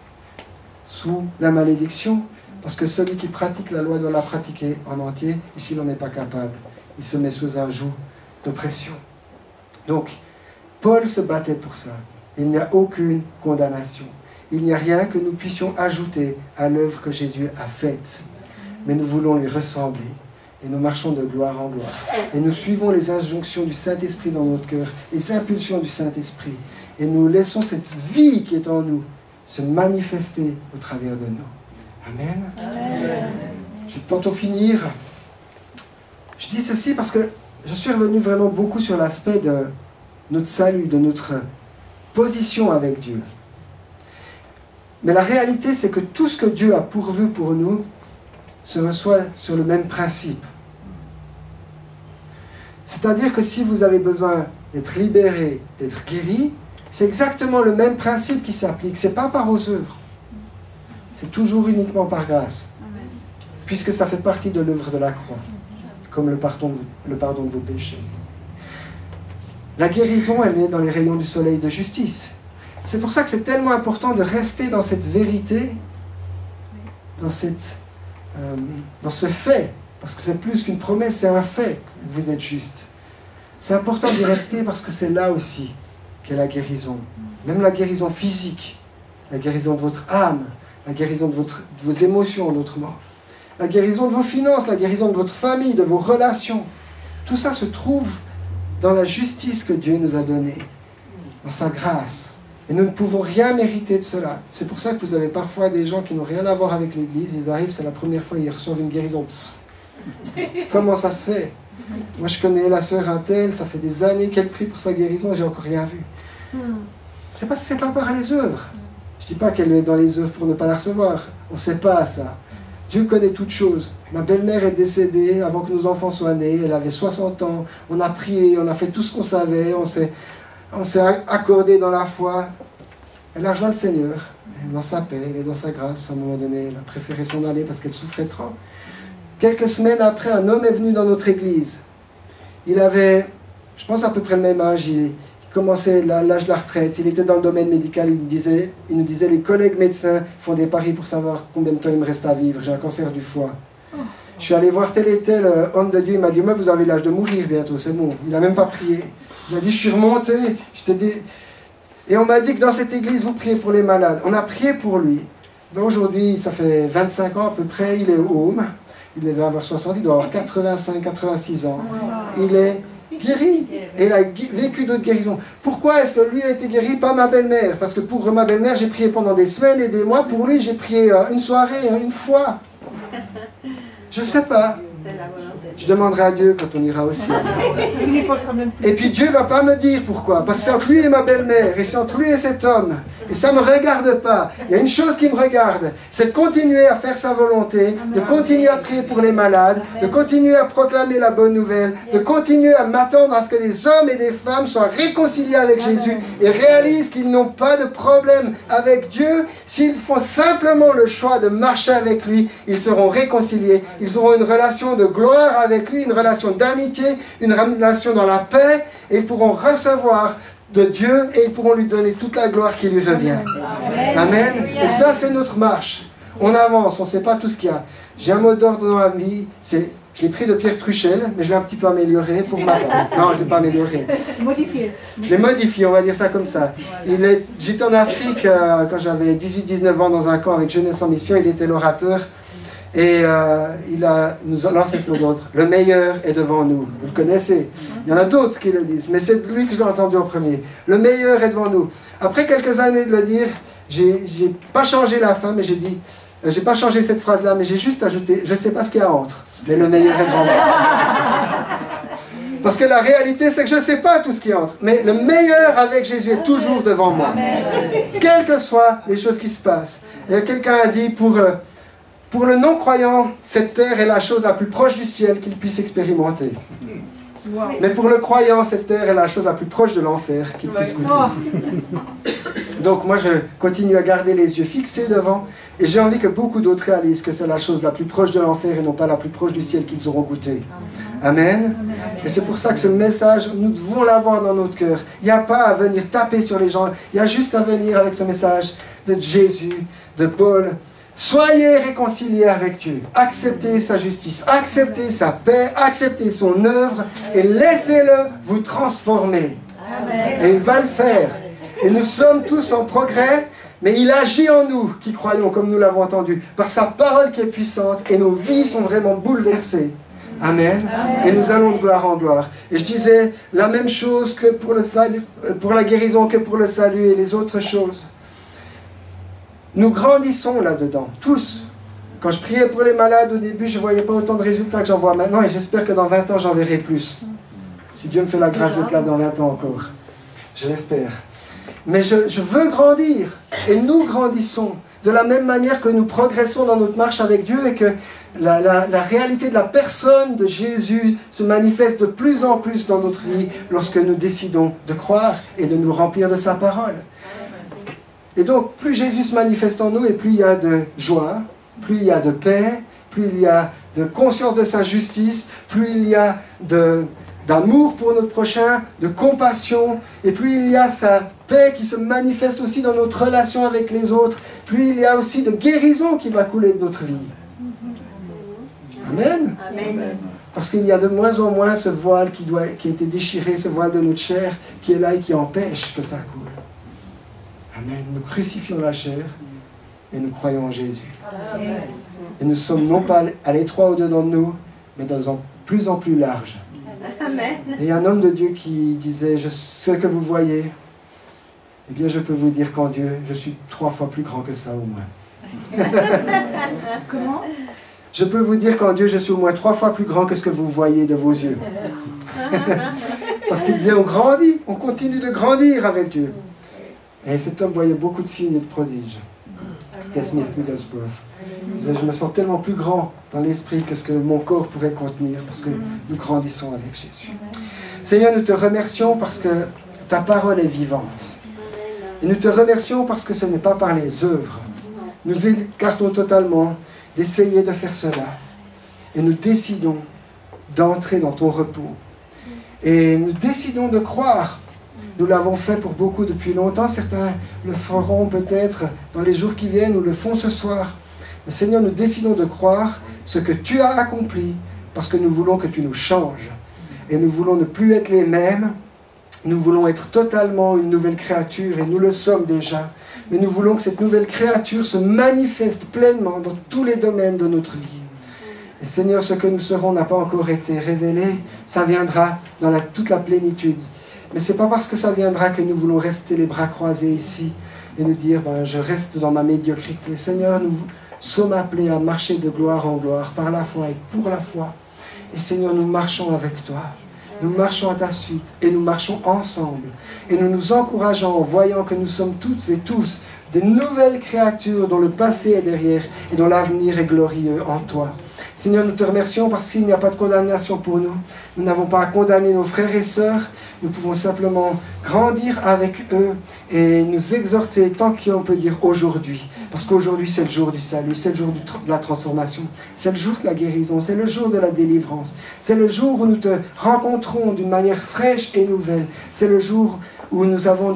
sous la malédiction? Parce que celui qui pratique la loi doit la pratiquer en entier, et s'il n'en est pas capable, il se met sous un joug d'oppression. Donc, Paul se battait pour ça. Il n'y a aucune condamnation. Il n'y a rien que nous puissions ajouter à l'œuvre que Jésus a faite. Mais nous voulons lui ressembler. et nous marchons de gloire en gloire. Et nous suivons les injonctions du Saint-Esprit dans notre cœur, les impulsions du Saint-Esprit. Et nous laissons cette vie qui est en nous se manifester au travers de nous. Amen. Amen. Je vais tantôt finir. Je dis ceci parce que je suis revenu vraiment beaucoup sur l'aspect de notre salut, de notre position avec Dieu. Mais la réalité, c'est que tout ce que Dieu a pourvu pour nous se reçoit sur le même principe. C'est-à-dire que si vous avez besoin d'être libéré, d'être guéri, c'est exactement le même principe qui s'applique. Ce n'est pas par vos œuvres. C'est toujours uniquement par grâce. Puisque ça fait partie de l'œuvre de la croix, comme le pardon de vos péchés. La guérison, elle est dans les rayons du soleil de justice. C'est pour ça que c'est tellement important de rester dans cette vérité, dans ce fait, parce que c'est plus qu'une promesse, c'est un fait que vous êtes juste. C'est important d'y rester parce que c'est là aussi qu'est la guérison. Même la guérison physique, la guérison de votre âme, la guérison de vos émotions, autrement. La guérison de vos finances, la guérison de votre famille, de vos relations. Tout ça se trouve dans la justice que Dieu nous a donnée, dans sa grâce. Et nous ne pouvons rien mériter de cela. C'est pour ça que vous avez parfois des gens qui n'ont rien à voir avec l'Église. Ils arrivent, c'est la première fois, ils reçoivent une guérison. Comment ça se fait? Moi, je connais la sœur Intel, ça fait des années qu'elle prie pour sa guérison et j'ai encore rien vu. C'est pas par les œuvres. Je ne dis pas qu'elle est dans les œuvres pour ne pas la recevoir. On ne sait pas ça. Dieu connaît toutes choses. Ma belle-mère est décédée avant que nos enfants soient nés. Elle avait 60 ans. On a prié, on a fait tout ce qu'on savait. On s'est accordé dans la foi. Elle a rejoint le Seigneur. Elle est dans sa paix, elle est dans sa grâce. À un moment donné, elle a préféré s'en aller parce qu'elle souffrait trop. Quelques semaines après, un homme est venu dans notre église. Il avait, je pense, à peu près le même âge. Il commençait l'âge de la retraite. Il était dans le domaine médical. Il nous disait, les collègues médecins font des paris pour savoir combien de temps il me reste à vivre. J'ai un cancer du foie. Je suis allé voir tel et tel homme de Dieu. Il m'a dit, moi, vous avez l'âge de mourir bientôt, c'est bon. Il n'a même pas prié. Il a dit, je suis remonté. Et on m'a dit que dans cette église, vous priez pour les malades. On a prié pour lui. Ben aujourd'hui, ça fait 25 ans à peu près, il est home. Il devait avoir 60, il doit avoir 85, 86 ans. Il est guéri. Et il a vécu d'autres guérisons. Pourquoi est-ce que lui a été guéri, pas ma belle-mère? Parce que pour ma belle-mère, j'ai prié pendant des semaines et des mois. Pour lui, j'ai prié une soirée, une fois. Je ne sais pas. Je demanderai à Dieu quand on ira au ciel. Et puis Dieu ne va pas me dire pourquoi. Parce que c'est entre lui et ma belle-mère. Et c'est entre lui et cet homme. Et ça ne me regarde pas. Il y a une chose qui me regarde. C'est de continuer à faire sa volonté. De continuer à prier pour les malades. De continuer à proclamer la bonne nouvelle. De continuer à m'attendre à ce que des hommes et des femmes soient réconciliés avec Jésus. Et réalisent qu'ils n'ont pas de problème avec Dieu. S'ils font simplement le choix de marcher avec lui, ils seront réconciliés. Ils auront une relation de gloire avec lui, une relation d'amitié, une relation dans la paix, et ils pourront recevoir de Dieu et ils pourront lui donner toute la gloire qui lui revient. Amen. Amen. Et ça, c'est notre marche. On avance, on ne sait pas tout ce qu'il y a. J'ai un mot d'ordre dans la vie, je l'ai pris de Pierre Truchel, mais je l'ai un petit peu amélioré pour ma part. Non, je ne l'ai pas amélioré. Modifié. Je l'ai modifié, on va dire ça comme ça. J'étais en Afrique quand j'avais 18-19 ans dans un camp avec Jeunesse en Mission, il était l'orateur. Et il nous a lancé ce mot d'ordre. Le meilleur est devant nous. Vous le connaissez. Il y en a d'autres qui le disent, mais c'est de lui que je l'ai entendu en premier. Le meilleur est devant nous. Après quelques années de le dire, j'ai pas changé la fin, mais j'ai dit, j'ai pas changé cette phrase-là, mais j'ai juste ajouté, je sais pas ce qu'il y a entre, mais le meilleur est devant moi. Parce que la réalité, c'est que je ne sais pas tout ce qui entre, mais le meilleur avec Jésus est toujours devant moi. Quelles que soient les choses qui se passent. Et quelqu'un a dit, pour le non-croyant, cette terre est la chose la plus proche du ciel qu'il puisse expérimenter. Wow. Mais pour le croyant, cette terre est la chose la plus proche de l'enfer qu'il puisse goûter. Donc moi, je continue à garder les yeux fixés devant, et j'ai envie que beaucoup d'autres réalisent que c'est la chose la plus proche de l'enfer et non pas la plus proche du ciel qu'ils auront goûté. Amen. Et c'est pour ça que ce message, nous devons l'avoir dans notre cœur. Il n'y a pas à venir taper sur les gens, il y a juste à venir avec ce message de Jésus, de Paul. Soyez réconciliés avec Dieu, acceptez sa justice, acceptez sa paix, acceptez son œuvre et laissez-le vous transformer. Amen. Et il va le faire. Et nous sommes tous en progrès, mais il agit en nous qui croyons, comme nous l'avons entendu, par sa parole qui est puissante, et nos vies sont vraiment bouleversées Amen. Et nous allons de gloire en gloire. Et je disais la même chose que pour le salut, pour la guérison que pour le salut et les autres choses. Nous grandissons là-dedans, tous. Quand je priais pour les malades au début, je ne voyais pas autant de résultats que j'en vois maintenant et j'espère que dans 20 ans, j'en verrai plus. Si Dieu me fait la grâce d'être là dans 20 ans encore. Je l'espère. Mais je veux grandir et nous grandissons de la même manière que nous progressons dans notre marche avec Dieu et que la réalité de la personne de Jésus se manifeste de plus en plus dans notre vie lorsque nous décidons de croire et de nous remplir de sa parole. Et donc, plus Jésus se manifeste en nous et plus il y a de joie, plus il y a de paix, plus il y a de conscience de sa justice, plus il y a d'amour pour notre prochain, de compassion, et plus il y a sa paix qui se manifeste aussi dans notre relation avec les autres, plus il y a aussi de guérison qui va couler de notre vie. Amen. Amen. Parce qu'il y a de moins en moins ce voile qui a été déchiré, ce voile de notre chair qui est là et qui empêche que ça coule. Amen. Nous crucifions la chair et nous croyons en Jésus. Amen. Et nous sommes non pas à l'étroit au-dedans de nous, mais dans un plus en plus large. Amen. Et un homme de Dieu qui disait, ce que vous voyez, eh bien je peux vous dire qu'en Dieu, je suis 3 fois plus grand que ça au moins. Comment ? Je peux vous dire qu'en Dieu, je suis au moins 3 fois plus grand que ce que vous voyez de vos yeux. Parce qu'il disait, on grandit, on continue de grandir avec Dieu. Et cet homme voyait beaucoup de signes et de prodiges. C'était Smith Wigglesworth. Il disait, je me sens tellement plus grand dans l'esprit que ce que mon corps pourrait contenir, parce que nous grandissons avec Jésus. Seigneur, nous te remercions parce que ta parole est vivante. Et nous te remercions parce que ce n'est pas par les œuvres. Nous écartons totalement d'essayer de faire cela. Et nous décidons d'entrer dans ton repos. Et nous décidons de croire. Nous l'avons fait pour beaucoup depuis longtemps. Certains le feront peut-être dans les jours qui viennent ou le font ce soir. Mais Seigneur, nous décidons de croire ce que tu as accompli parce que nous voulons que tu nous changes. Et nous voulons ne plus être les mêmes. Nous voulons être totalement une nouvelle créature et nous le sommes déjà. Mais nous voulons que cette nouvelle créature se manifeste pleinement dans tous les domaines de notre vie. Et Seigneur, ce que nous serons n'a pas encore été révélé. Ça viendra dans toute la plénitude. Mais ce n'est pas parce que ça viendra que nous voulons rester les bras croisés ici et nous dire, je reste dans ma médiocrité. Seigneur, nous sommes appelés à marcher de gloire en gloire, par la foi et pour la foi. Et Seigneur, nous marchons avec toi. Nous marchons à ta suite et nous marchons ensemble. Et nous nous encourageons en voyant que nous sommes toutes et tous des nouvelles créatures dont le passé est derrière et dont l'avenir est glorieux en toi. Seigneur, nous te remercions parce qu'il n'y a pas de condamnation pour nous. Nous n'avons pas à condamner nos frères et sœurs. Nous pouvons simplement grandir avec eux et nous exhorter tant qu'on peut dire aujourd'hui. Parce qu'aujourd'hui, c'est le jour du salut, c'est le jour de la transformation, c'est le jour de la guérison, c'est le jour de la délivrance. C'est le jour où nous te rencontrons d'une manière fraîche et nouvelle. C'est le jour où nous avons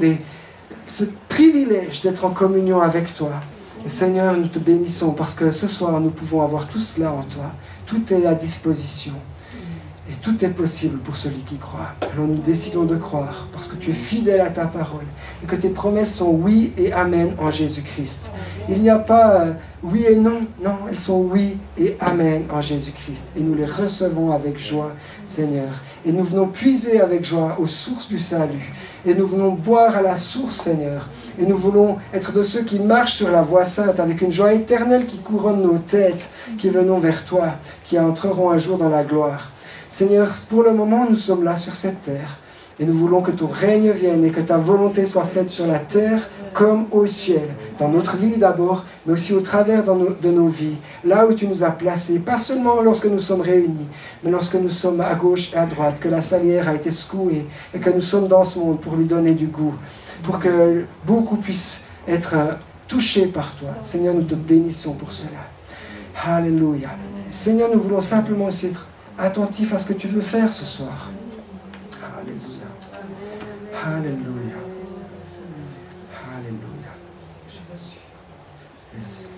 ce privilège d'être en communion avec toi. Et Seigneur, nous te bénissons parce que ce soir, nous pouvons avoir tout cela en toi. Tout est à disposition. Et tout est possible pour celui qui croit. Alors nous décidons de croire parce que tu es fidèle à ta parole et que tes promesses sont oui et amen en Jésus-Christ. Il n'y a pas oui et non, non, elles sont oui et amen en Jésus-Christ. Et nous les recevons avec joie, Seigneur. Et nous venons puiser avec joie aux sources du salut. Et nous venons boire à la source, Seigneur. Et nous voulons être de ceux qui marchent sur la voie sainte avec une joie éternelle qui couronne nos têtes, qui venons vers toi, qui entreront un jour dans la gloire. Seigneur, pour le moment, nous sommes là sur cette terre. Et nous voulons que ton règne vienne et que ta volonté soit faite sur la terre comme au ciel. Dans notre vie d'abord, mais aussi au travers de nos vies. Là où tu nous as placés, pas seulement lorsque nous sommes réunis, mais lorsque nous sommes à gauche et à droite, que la salière a été secouée et que nous sommes dans ce monde pour lui donner du goût. Pour que beaucoup puissent être touchés par toi. Seigneur, nous te bénissons pour cela. Alléluia. Seigneur, nous voulons simplement aussi être attentifs à ce que tu veux faire ce soir. Alléluia. Alléluia. Alléluia. Yes.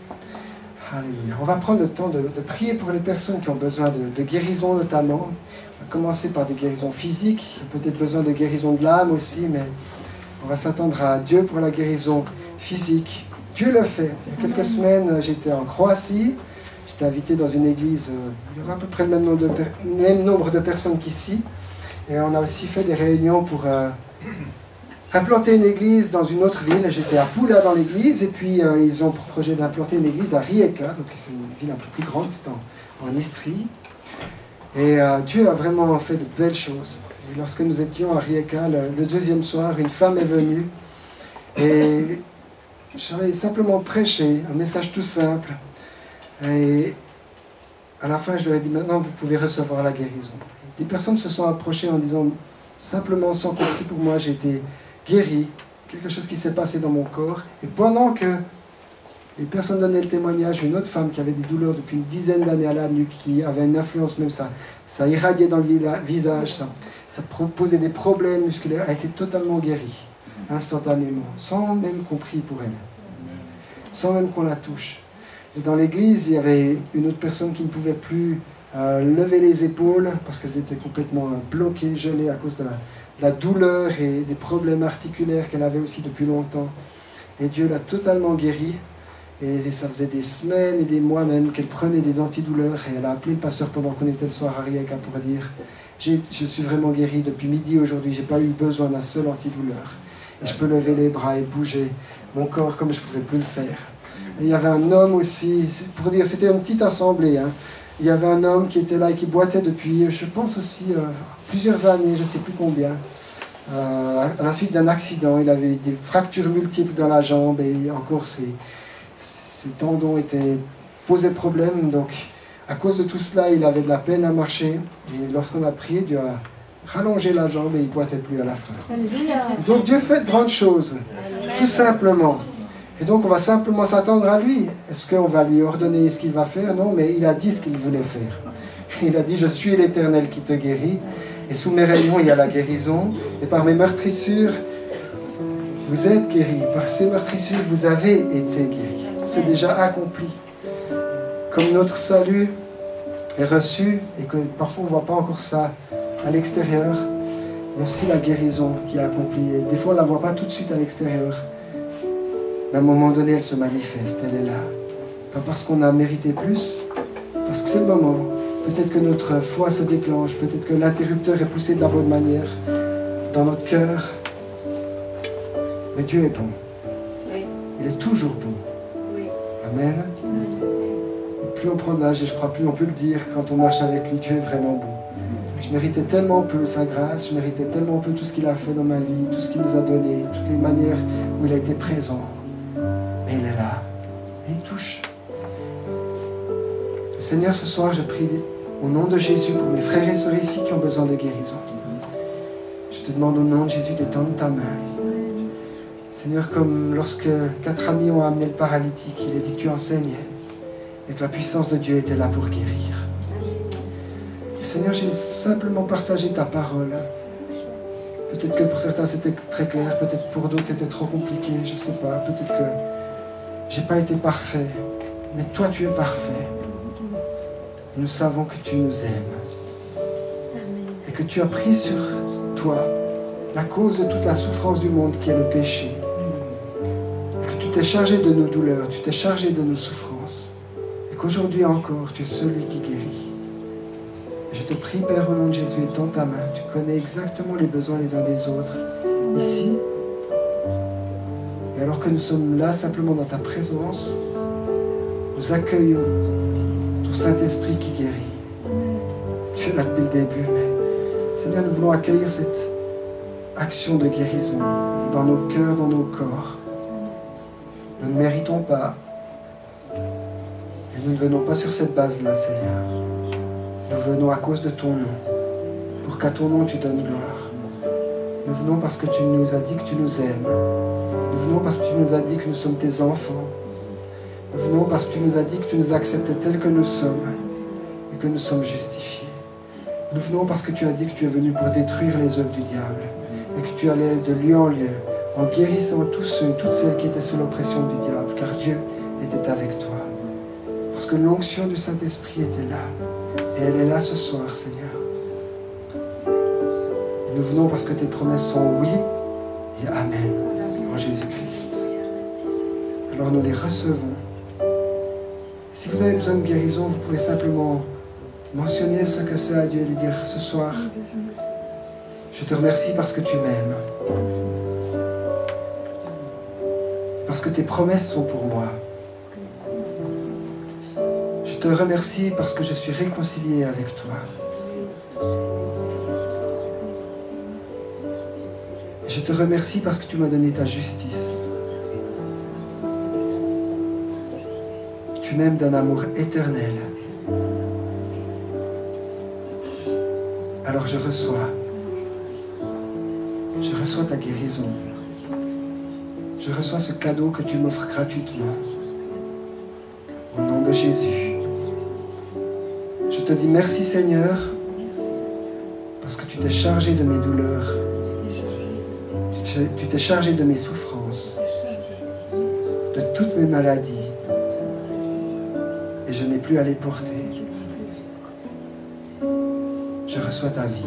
Alléluia. On va prendre le temps de prier pour les personnes qui ont besoin de guérison notamment. On va commencer par des guérisons physiques, peut-être besoin de guérison de l'âme aussi, mais on va s'attendre à Dieu pour la guérison physique. Dieu le fait. Il y a quelques semaines, j'étais en Croatie. J'étais j'étais invité dans une église, il y aura à peu près le même nombre de personnes qu'ici. Et on a aussi fait des réunions pour implanter une église dans une autre ville. J'étais à Poula dans l'église, et puis ils ont pour projet d'implanter une église à Rijeka, donc c'est une ville un peu plus grande, c'est en Istrie. Et Dieu a vraiment fait de belles choses. Et lorsque nous étions à Rijeka, le deuxième soir, une femme est venue, et j'avais simplement prêché, un message tout simple. Et à la fin, je leur ai dit, maintenant vous pouvez recevoir la guérison. Des personnes se sont approchées en disant, simplement sans compris pour moi, j'ai été guéri, quelque chose qui s'est passé dans mon corps. Et pendant que les personnes donnaient le témoignage, une autre femme qui avait des douleurs depuis une dizaine d'années à la nuque, qui avait une influence même, ça irradiait dans le visage, ça posait des problèmes musculaires, a été totalement guérie, instantanément, sans même compris pour elle, sans même qu'on la touche. Et dans l'église, il y avait une autre personne qui ne pouvait plus lever les épaules parce qu'elles étaient complètement bloquées, gelées à cause de la douleur et des problèmes articulaires qu'elle avait aussi depuis longtemps. Et Dieu l'a totalement guérie. Et ça faisait des semaines et des mois même qu'elle prenait des antidouleurs. Et elle a appelé le pasteur pendant qu'on était le soir à Rijeka pour dire « Je suis vraiment guérie depuis midi aujourd'hui, je n'ai pas eu besoin d'un seul antidouleur. Et je peux lever les bras et bouger mon corps comme je ne pouvais plus le faire. » Et il y avait un homme aussi, pour dire, c'était une petite assemblée, hein. Il y avait un homme qui était là et qui boitait depuis, je pense aussi, plusieurs années, je ne sais plus combien. À la suite d'un accident, il avait des fractures multiples dans la jambe et encore ses tendons posaient problème. Donc, à cause de tout cela, il avait de la peine à marcher. Et lorsqu'on a prié, Dieu a rallongé la jambe et il ne boitait plus à la fin. Donc, Dieu fait de grandes choses, tout simplement. Et donc, on va simplement s'attendre à lui. Est-ce qu'on va lui ordonner ce qu'il va faire? Non, mais il a dit ce qu'il voulait faire. Il a dit, je suis l'Éternel qui te guérit. Et sous mes rayons, il y a la guérison. Et par mes meurtrissures, vous êtes guéris. Par ces meurtrissures, vous avez été guéris. C'est déjà accompli. Comme notre salut est reçu, et que parfois on ne voit pas encore ça à l'extérieur, il y a aussi la guérison qui est accomplie. Et des fois, on ne la voit pas tout de suite à l'extérieur. Mais à un moment donné, elle se manifeste, elle est là. Pas parce qu'on a mérité plus, parce que c'est le moment. Peut-être que notre foi se déclenche, peut-être que l'interrupteur est poussé de la bonne manière dans notre cœur. Mais Dieu est bon. Oui. Il est toujours bon. Oui. Amen. Et plus on prend de l'âge, et je crois plus on peut le dire, quand on marche avec lui, Dieu est vraiment bon. Je méritais tellement peu sa grâce, je méritais tellement peu tout ce qu'il a fait dans ma vie, tout ce qu'il nous a donné, toutes les manières où il a été présent. Mais il est là, et il touche. Seigneur, ce soir, je prie au nom de Jésus pour mes frères et sœurs ici qui ont besoin de guérison. Je te demande au nom de Jésus d'étendre ta main. Seigneur, comme lorsque 4 amis ont amené le paralytique, il est dit que tu enseignais et que la puissance de Dieu était là pour guérir. Et Seigneur, j'ai simplement partagé ta parole. Peut-être que pour certains c'était très clair, peut-être pour d'autres c'était trop compliqué, je ne sais pas. Peut-être que je n'ai pas été parfait, mais toi tu es parfait. Nous savons que tu nous aimes et que tu as pris sur toi la cause de toute la souffrance du monde qui est le péché. Et que tu t'es chargé de nos douleurs, tu t'es chargé de nos souffrances. Et qu'aujourd'hui encore, tu es celui qui guérit. Et je te prie, Père, au nom de Jésus, étends ta main. Tu connais exactement les besoins les uns des autres, ici. Et alors que nous sommes là simplement dans ta présence, nous accueillons ton Saint-Esprit qui guérit. Tu es là depuis le début, mais Seigneur, nous voulons accueillir cette action de guérison dans nos cœurs, dans nos corps. Nous ne méritons pas. Et nous ne venons pas sur cette base-là, Seigneur. Nous venons à cause de ton nom, pour qu'à ton nom tu donnes gloire. Nous venons parce que tu nous as dit que tu nous aimes. Nous venons parce que tu nous as dit que nous sommes tes enfants. Nous venons parce que tu nous as dit que tu nous acceptais tels que nous sommes et que nous sommes justifiés. Nous venons parce que tu as dit que tu es venu pour détruire les œuvres du diable et que tu allais de lieu en lieu en guérissant tous ceux et toutes celles qui étaient sous l'oppression du diable, car Dieu était avec toi. Parce que l'onction du Saint-Esprit était là et elle est là ce soir, Seigneur. Et nous venons parce que tes promesses sont oui et amen en Jésus-Christ. Alors nous les recevons. Si vous avez besoin de guérison, vous pouvez simplement mentionner ce que c'est à Dieu et lui dire ce soir, je te remercie parce que tu m'aimes. Parce que tes promesses sont pour moi. Je te remercie parce que je suis réconcilié avec toi. Je te remercie parce que tu m'as donné ta justice. Tu m'aimes d'un amour éternel. Alors je reçois ta guérison. Je reçois ce cadeau que tu m'offres gratuitement. Au nom de Jésus. Je te dis merci Seigneur, parce que tu t'es chargé de mes douleurs. Tu t'es chargé de mes souffrances, de toutes mes maladies. Et je n'ai plus à les porter. Je reçois ta vie.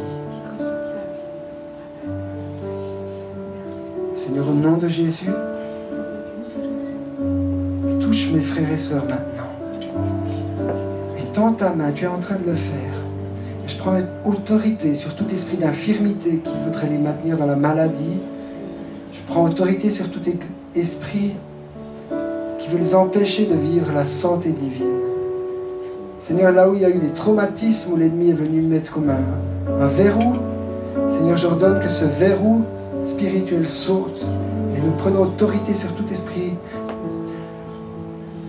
Seigneur, au nom de Jésus, touche mes frères et sœurs maintenant. Et tends ta main, tu es en train de le faire. Et je prends autorité sur tout esprit d'infirmité qui voudrait les maintenir dans la maladie. Je prends autorité sur tout esprit qui veut les empêcher de vivre la santé divine. Seigneur, là où il y a eu des traumatismes, où l'ennemi est venu mettre comme un verrou, Seigneur, j'ordonne que ce verrou spirituel saute. Et nous prenons autorité sur tout esprit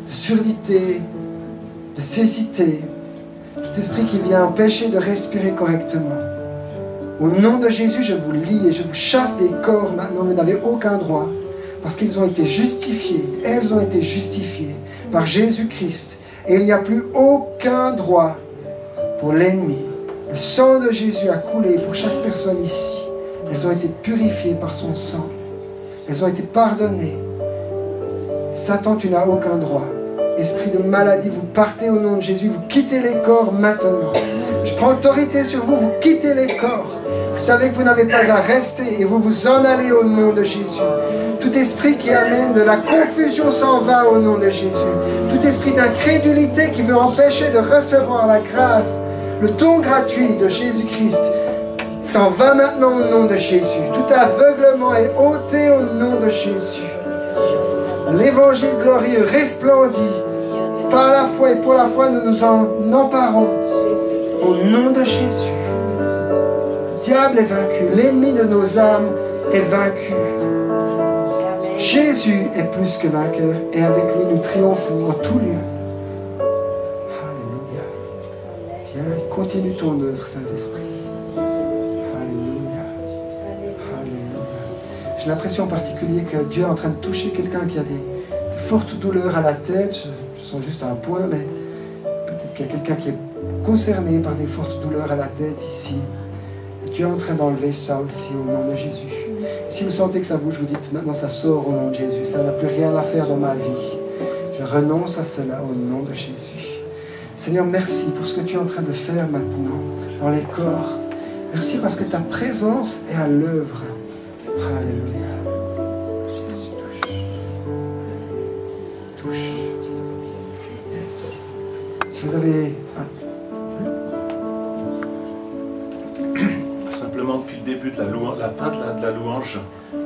de surdité, de cécité, tout esprit qui vient empêcher de respirer correctement. Au nom de Jésus, je vous lie et je vous chasse des corps maintenant. Vous n'avez aucun droit parce qu'ils ont été justifiés, elles ont été justifiées par Jésus-Christ. Et il n'y a plus aucun droit pour l'ennemi. Le sang de Jésus a coulé pour chaque personne ici. Elles ont été purifiées par son sang. Elles ont été pardonnées. Satan, tu n'as aucun droit. Esprit de maladie, vous partez au nom de Jésus. Vous quittez les corps maintenant. Je prends autorité sur vous. Vous quittez les corps. Vous savez que vous n'avez pas à rester et vous vous en allez au nom de Jésus. Tout esprit qui amène de la confusion s'en va au nom de Jésus. Tout esprit d'incrédulité qui veut empêcher de recevoir la grâce, le don gratuit de Jésus-Christ, s'en va maintenant au nom de Jésus. Tout aveuglement est ôté au nom de Jésus. L'évangile glorieux resplendit. Par la foi et pour la foi, nous nous en emparons. Au nom de Jésus. Le diable est vaincu. L'ennemi de nos âmes est vaincu. Jésus est plus que vainqueur. Et avec lui, nous triomphons en tout lieu. Alléluia. Viens, continue ton œuvre, Saint-Esprit. J'ai l'impression en particulier que Dieu est en train de toucher quelqu'un qui a des fortes douleurs à la tête. Je sens juste un point, mais peut-être qu'il y a quelqu'un qui est concerné par des fortes douleurs à la tête ici. Et Dieu est en train d'enlever ça aussi au nom de Jésus. Si vous sentez que ça bouge, vous dites maintenant ça sort au nom de Jésus. Ça n'a plus rien à faire dans ma vie. Je renonce à cela au nom de Jésus. Seigneur, merci pour ce que tu es en train de faire maintenant dans les corps. Merci parce que ta présence est à l'œuvre. Alléluia. Jésus, touche. Yes. Si vous avez... Simplement, depuis le début de la fin de la louange,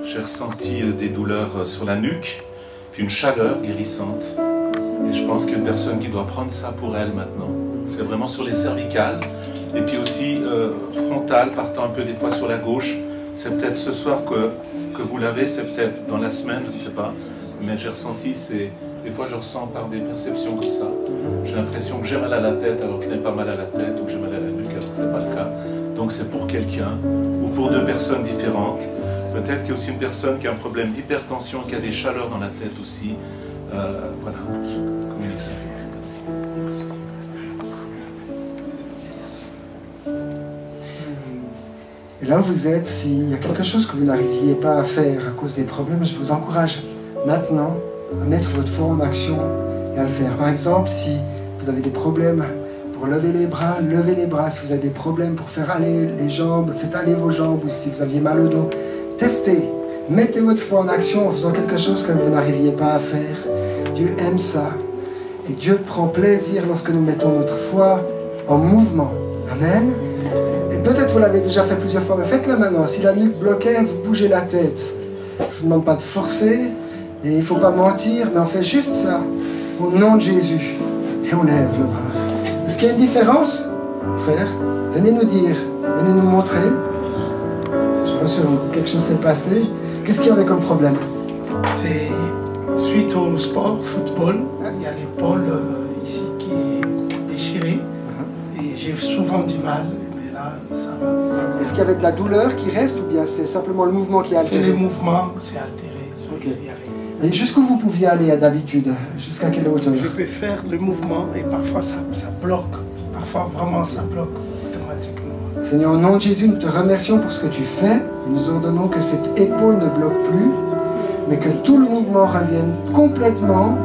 j'ai ressenti des douleurs sur la nuque, puis une chaleur guérissante. Et je pense qu'il y a une personne qui doit prendre ça pour elle maintenant. C'est vraiment sur les cervicales, et puis aussi frontale, partant un peu des fois sur la gauche. C'est peut-être ce soir que vous l'avez, c'est peut-être dans la semaine, je ne sais pas. Mais j'ai ressenti, des fois je ressens par des perceptions comme ça. J'ai l'impression que j'ai mal à la tête alors que je n'ai pas mal à la tête, ou que j'ai mal à la nuque alors que ce n'est pas le cas. Donc c'est pour quelqu'un, ou pour deux personnes différentes. Peut-être qu'il y a aussi une personne qui a un problème d'hypertension, qui a des chaleurs dans la tête aussi. Voilà, communique ça. Et là où vous êtes, s'il y a quelque chose que vous n'arriviez pas à faire à cause des problèmes, je vous encourage maintenant à mettre votre foi en action et à le faire. Par exemple, si vous avez des problèmes pour lever les bras, levez les bras. Si vous avez des problèmes pour faire aller les jambes, faites aller vos jambes. Ou si vous aviez mal au dos, testez. Mettez votre foi en action en faisant quelque chose que vous n'arriviez pas à faire. Dieu aime ça. Et Dieu prend plaisir lorsque nous mettons notre foi en mouvement. Amen. Et peut-être vous l'avez déjà fait plusieurs fois, mais faites-le maintenant. Si la nuque bloquait, vous bougez la tête. Je ne vous demande pas de forcer, et il ne faut pas mentir, mais on fait juste ça, au nom de Jésus. Et on lève le bras. Est-ce qu'il y a une différence, frère? Venez nous dire, venez nous montrer. Je vois sur vous, quelque chose s'est passé. Qu'est-ce qu'il y avait comme problème? C'est suite au sport, football, il y a l'épaule ici qui est déchirée et j'ai souvent du mal, mais là ça va. Est-ce qu'il y avait de la douleur qui reste ou bien c'est simplement le mouvement qui est altéré? C'est le mouvement, c'est altéré. Ok. Et jusqu'où vous pouviez aller d'habitude? Jusqu'à quelle hauteur? Je peux faire le mouvement et parfois ça bloque, parfois vraiment ça bloque automatiquement. Seigneur, au nom de Jésus, nous te remercions pour ce que tu fais. Nous ordonnons que cette épaule ne bloque plus, mais que tout le mouvement revienne complètement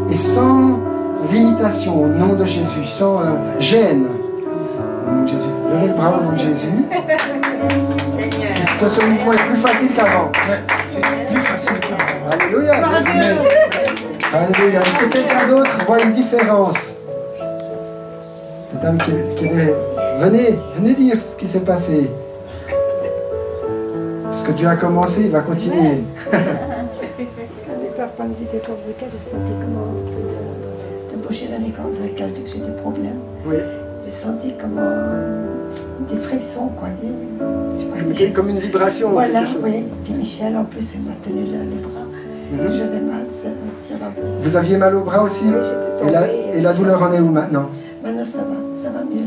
et sans limitation, au nom de Jésus, sans gêne. Au nom de Jésus. Levez le bras au nom de Jésus. Est-ce que ce mouvement est plus facile qu'avant? Ouais, c'est plus facile qu'avant. Alléluia. Alléluia. Est-ce que quelqu'un d'autre voit une différence? Cette dame qui est derrière. Venez dire ce qui s'est passé. Parce que Dieu a commencé, il va continuer. Quand les papas me disaient corps vocales, je sentais comment de boucher dans les cordes vocales, vu que j'ai des problèmes. Oui. J'ai senti comment des frissons, quoi. Comme une vibration. Voilà, quelque chose. oui. Puis Michel, en plus, elle m'a tenu les bras. J'avais mal, ça va bien. Vous aviez mal au bras aussi? Oui, j'étais tombée. Et la douleur en est où maintenant? Maintenant, ça va mieux.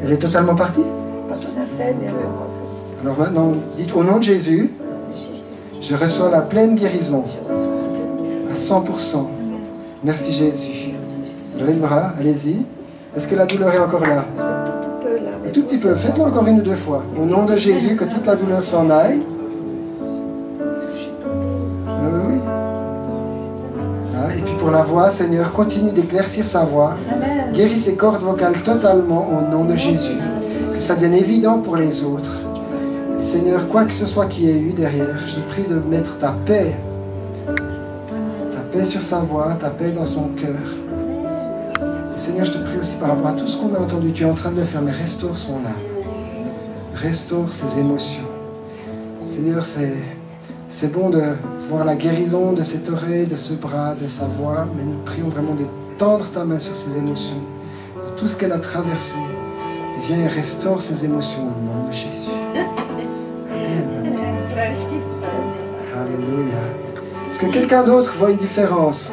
Elle est totalement partie? Pas tout à fait, mais Alors maintenant, dites au nom de Jésus, je reçois la pleine guérison à 100%. Merci Jésus. Levez le bras, allez-y. Est-ce que la douleur est encore là? tout peu là. Un tout petit peu, faites-le encore une ou deux fois. Au nom de Jésus, que toute la douleur s'en aille. Parce que je suis tombée. Oui. Ah, et puis pour la voix, Seigneur, continue d'éclaircir sa voix. Guéris ses cordes vocales totalement au nom de Jésus. Que ça devienne évident pour les autres. Et Seigneur, quoi que ce soit qu'il y ait eu derrière, je te prie de mettre ta paix sur sa voix, ta paix dans son cœur. Et Seigneur, je te prie aussi par rapport à tout ce qu'on a entendu, tu es en train de le faire, mais restaure son âme. Restaure ses émotions. Seigneur, c'est bon de voir la guérison de cette oreille, de ce bras, de sa voix, mais nous prions vraiment de tendre ta main sur ses émotions, de tout ce qu'elle a traversé. Et viens et restaure ses émotions au nom de Jésus. Amen. Alléluia. Est-ce que quelqu'un d'autre voit une différence?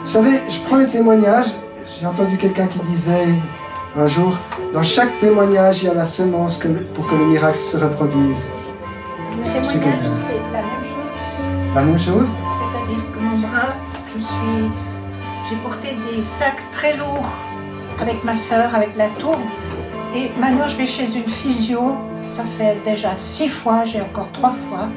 Vous savez, je prends les témoignages. J'ai entendu quelqu'un qui disait un jour, dans chaque témoignage, il y a la semence pour que le miracle se reproduise. Le témoignage, c'est la même chose. La même chose? C'est-à-dire que mon bras, j'ai porté des sacs très lourds avec ma sœur, avec la tourbe. Et maintenant, je vais chez une physio. Ça fait déjà 6 fois, j'ai encore 3 fois.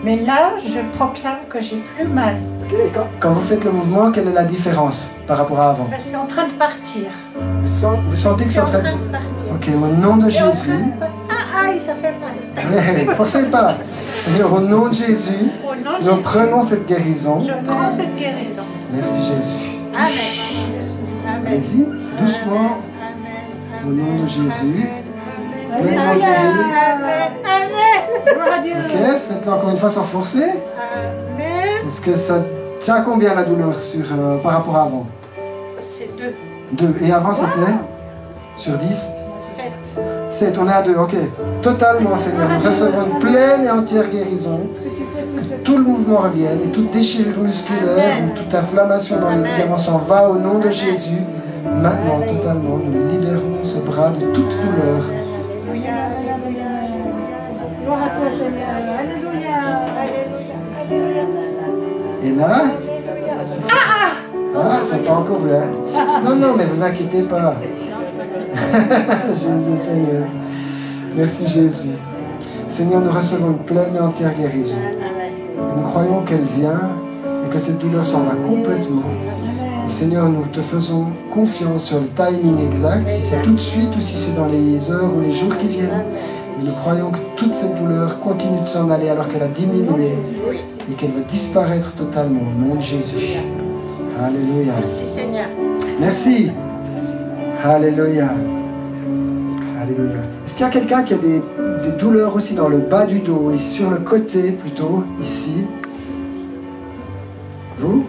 Mais là, je proclame que j'ai plus mal. Okay. Quand vous faites le mouvement, quelle est la différence par rapport à avant? Ben, c'est en train de partir. Vous sentez que c'est en train de partir. Ok, au nom de C'est en train Jésus. Ah, aïe, ça fait mal. Ne forcez pas. Seigneur, au nom de Jésus, Au nom de nous Jésus, prenons cette guérison. je prends cette guérison. Merci Jésus. Amen. Amen. Allez-y, doucement, Amen. au nom de Jésus. Amen. Pleinement guéri. Amen. Gloire à Dieu. Ok, faites-le encore une fois sans forcer. Amen. Est-ce que ça a combien la douleur par rapport à avant? C'est 2. 2. Et avant c'était? Sur 10? 7. 7, on est à 2, ok. Totalement, Seigneur. Nous recevons une pleine et entière guérison. Que tout le mouvement revienne et toute déchirure musculaire ou toute inflammation dans les ligaments s'en va au nom de Jésus. Maintenant, totalement, nous libérons ce bras de toute douleur. Gloire à toi, Seigneur. Alléluia. Et là, c'est pas encore vrai. Non, mais vous inquiétez pas. Jésus, Seigneur. Merci Jésus. Seigneur, nous recevons une pleine et entière guérison. Et nous croyons qu'elle vient et que cette douleur s'en va complètement. Et Seigneur, nous te faisons confiance sur le timing exact, si c'est tout de suite ou si c'est dans les heures ou les jours qui viennent. Et nous croyons que toute cette douleur continue de s'en aller alors qu'elle a diminué et qu'elle va disparaître totalement au nom de Jésus. Alléluia. Merci Seigneur. Merci. Alléluia. Alléluia. Est-ce qu'il y a quelqu'un qui a des douleurs aussi dans le bas du dos et sur le côté plutôt, ici? Vous?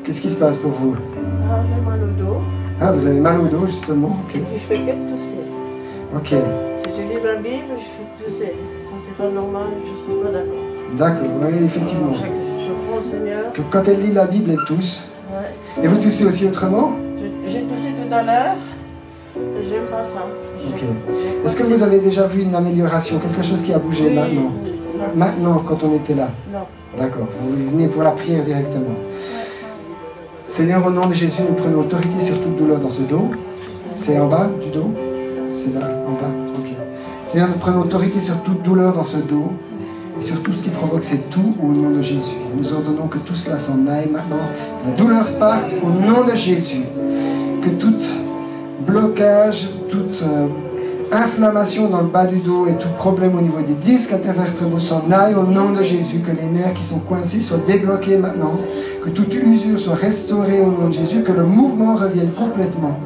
Qu'est-ce qui se passe pour vous? Ah, j'ai mal au dos. Ah, vous avez mal au dos justement? Ok. Et puis je fais que de tousser. Ok. Si je lis la Bible, je fais tousser. Ça, c'est pas normal, je suis pas d'accord. D'accord, oui, effectivement. Je prends au Seigneur. Donc, quand elle lit la Bible, elle tousse. Ouais. Et vous toussez aussi autrement? J'ai toussé tout à l'heure. J'aime pas ça. Ok. Est-ce que vous avez déjà vu une amélioration, quelque chose qui a bougé maintenant? Maintenant, quand on était là? Non. D'accord, vous venez pour la prière directement. Seigneur, au nom de Jésus, nous prenons autorité sur toute douleur dans ce dos. C'est en bas du dos? C'est là, en bas? Ok. Seigneur, nous prenons autorité sur toute douleur dans ce dos et sur tout ce qui provoque ces toux au nom de Jésus. Nous ordonnons que tout cela s'en aille maintenant. La douleur parte au nom de Jésus. Que tout blocage, toute inflammation dans le bas du dos et tout problème au niveau des disques intervertébraux s'en aille au nom de Jésus. Que les nerfs qui sont coincés soient débloqués maintenant. Que toute usure soit restaurée au nom de Jésus. Que le mouvement revienne complètement.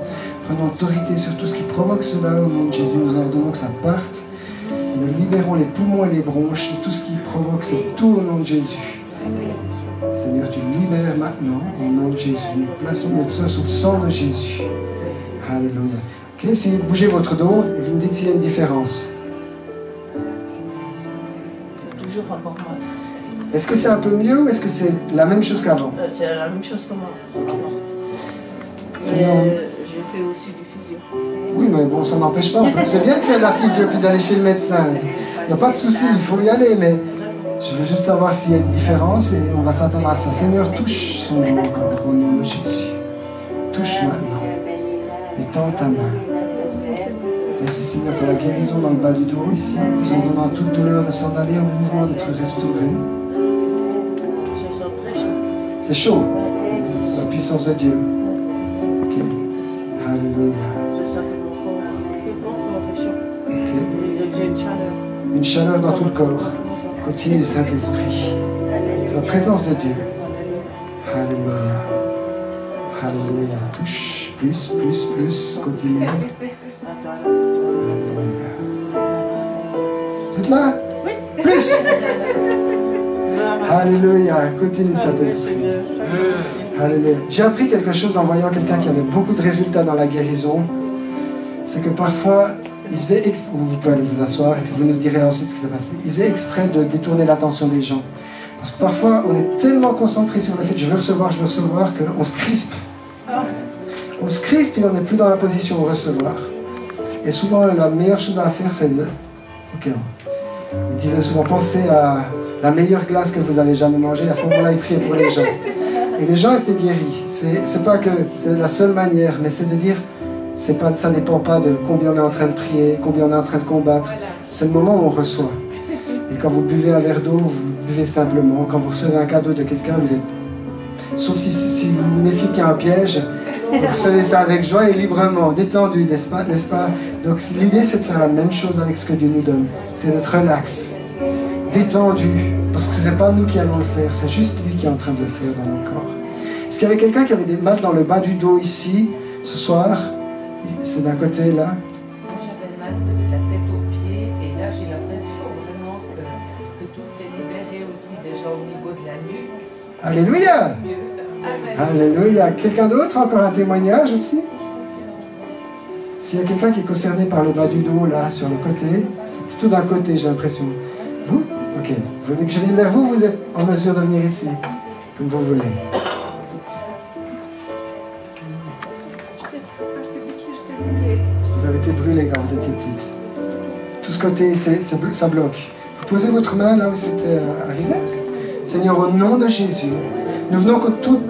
Prenons autorité sur tout ce qui provoque cela au nom de Jésus. Nous ordonnons que ça parte. Et nous libérons les poumons et les bronches et tout ce qui provoque cette toux au nom de Jésus. Seigneur, tu libères maintenant au nom de Jésus. Nous plaçons notre sang sous le sang de Jésus. Alléluia. Ok, essayez de bouger votre dos et vous me dites s'il y a une différence. Toujours encore mal. Est-ce que c'est un peu mieux ou est-ce que c'est la même chose qu'avant? C'est la même chose que moi. Seigneur, J'ai fait aussi du physio. oui, mais bon, ça n'empêche pas. C'est bien de faire de la physio puis d'aller chez le médecin. Il n'y a pas de souci, il faut y aller, mais je veux juste savoir s'il y a une différence et on va s'attendre à ça. Seigneur, touche son dos encore au nom de Jésus. Touche maintenant. Et tends ta main. Merci Seigneur pour la guérison dans le bas du dos ici. Nous en donnant à toute douleur de s'en aller au mouvement d'être restauré. Je sens très chaud. C'est chaud. C'est la puissance de Dieu. Ok. Alléluia. C'est ça que mon corps ça fait chaud. Ok. J'ai une chaleur. Une chaleur dans tout le corps. Continue, Saint-Esprit. C'est la présence de Dieu. Alléluia. Alléluia. Touche. Plus. Continue. Vous êtes là? Oui. Plus. Alléluia. Continue, Saint-Esprit. Alléluia. J'ai appris quelque chose en voyant quelqu'un qui avait beaucoup de résultats dans la guérison. C'est que parfois, il faisait exprès, vous pouvez aller vous asseoir et puis vous nous direz ensuite ce qui s'est passé. Il faisait exprès de détourner l'attention des gens. Parce que parfois, on est tellement concentré sur le fait de je veux recevoir, qu'on se crispe. On se crispe et on n'est plus dans la position de recevoir. Et souvent, la meilleure chose à faire, c'est de... Ok. Il disait souvent, pensez à la meilleure glace que vous avez jamais mangée. À ce moment-là, il priait pour les gens. Et les gens étaient guéris. C'est pas que c'est la seule manière, mais c'est de dire, ça ne dépend pas de combien on est en train de prier, combien on est en train de combattre. C'est le moment où on reçoit. Et quand vous buvez un verre d'eau, vous buvez simplement. Quand vous recevez un cadeau de quelqu'un, vous êtes... Sauf si vous vous méfiez qu'il y a un piège, vous recevez ça avec joie et librement, détendu, n'est-ce pas? Donc l'idée, c'est de faire la même chose avec ce que Dieu nous donne. C'est d'être relax, détendu, parce que ce n'est pas nous qui allons le faire, c'est juste lui qui est en train de le faire dans nos corps. Est-ce qu'il y avait quelqu'un qui avait des mal dans le bas du dos ici, ce soir? C'est d'un côté là. J'avais mal de la tête aux pieds et là j'ai l'impression vraiment que tout s'est libéré aussi déjà au niveau de la nuque. Alléluia! Alléluia! Quelqu'un d'autre? Encore un témoignage aussi? S'il y a quelqu'un qui est concerné par le bas du dos là, sur le côté, c'est plutôt d'un côté j'ai l'impression. Vous? Ok. Vous voulez que je vienne vers vous? Vous êtes en mesure de venir ici, comme vous voulez. Vous avez été brûlé quand vous étiez petite. Tout ce côté, ça bloque. Vous posez votre main là où c'était arrivé. Seigneur, au nom de Jésus, nous venons contre toutes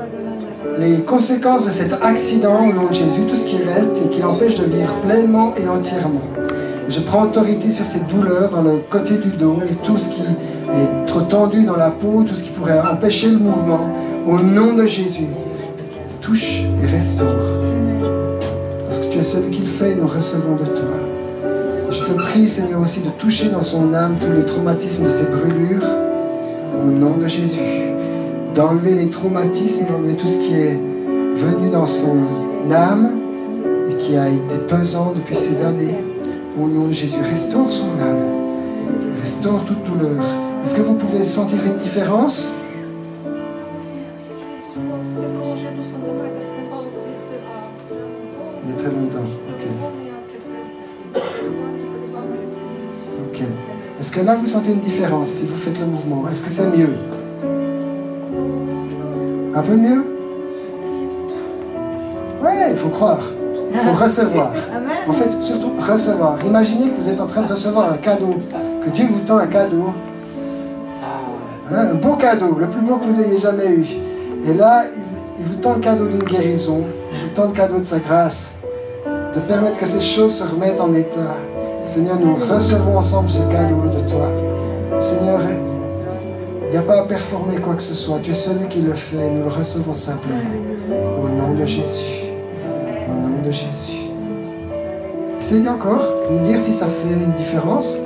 les conséquences de cet accident au nom de Jésus, tout ce qui reste et qui l'empêche de vivre pleinement et entièrement. Je prends autorité sur ces douleurs dans le côté du dos et tout ce qui est trop tendu dans la peau, tout ce qui pourrait empêcher le mouvement. Au nom de Jésus, touche et restaure. Parce que tu es celui qui le fait et nous recevons de toi. Je te prie, Seigneur, aussi de toucher dans son âme tous les traumatismes de ces brûlures. Au nom de Jésus. d'enlever les traumatismes, d'enlever tout ce qui est venu dans son âme et qui a été pesant depuis ces années. Au nom de Jésus, restaure son âme, restaure toute douleur. Est-ce que vous pouvez sentir une différence? Il y a très longtemps. Ok. Est-ce que là vous sentez une différence si vous faites le mouvement? Est-ce que c'est mieux? Un peu mieux? Ouais, il faut croire. Il faut recevoir. En fait, surtout recevoir. Imaginez que vous êtes en train de recevoir un cadeau, que Dieu vous tend un cadeau. Un beau cadeau, le plus beau que vous ayez jamais eu. Et là, il vous tend le cadeau d'une guérison, il vous tend le cadeau de sa grâce, de permettre que ces choses se remettent en état. Seigneur, nous recevons ensemble ce cadeau de toi. Seigneur, il n'y a pas à performer quoi que ce soit. Tu es celui qui le fait, nous le recevons simplement. Au nom de Jésus. Au nom de Jésus. Essayez encore de me dire si ça fait une différence.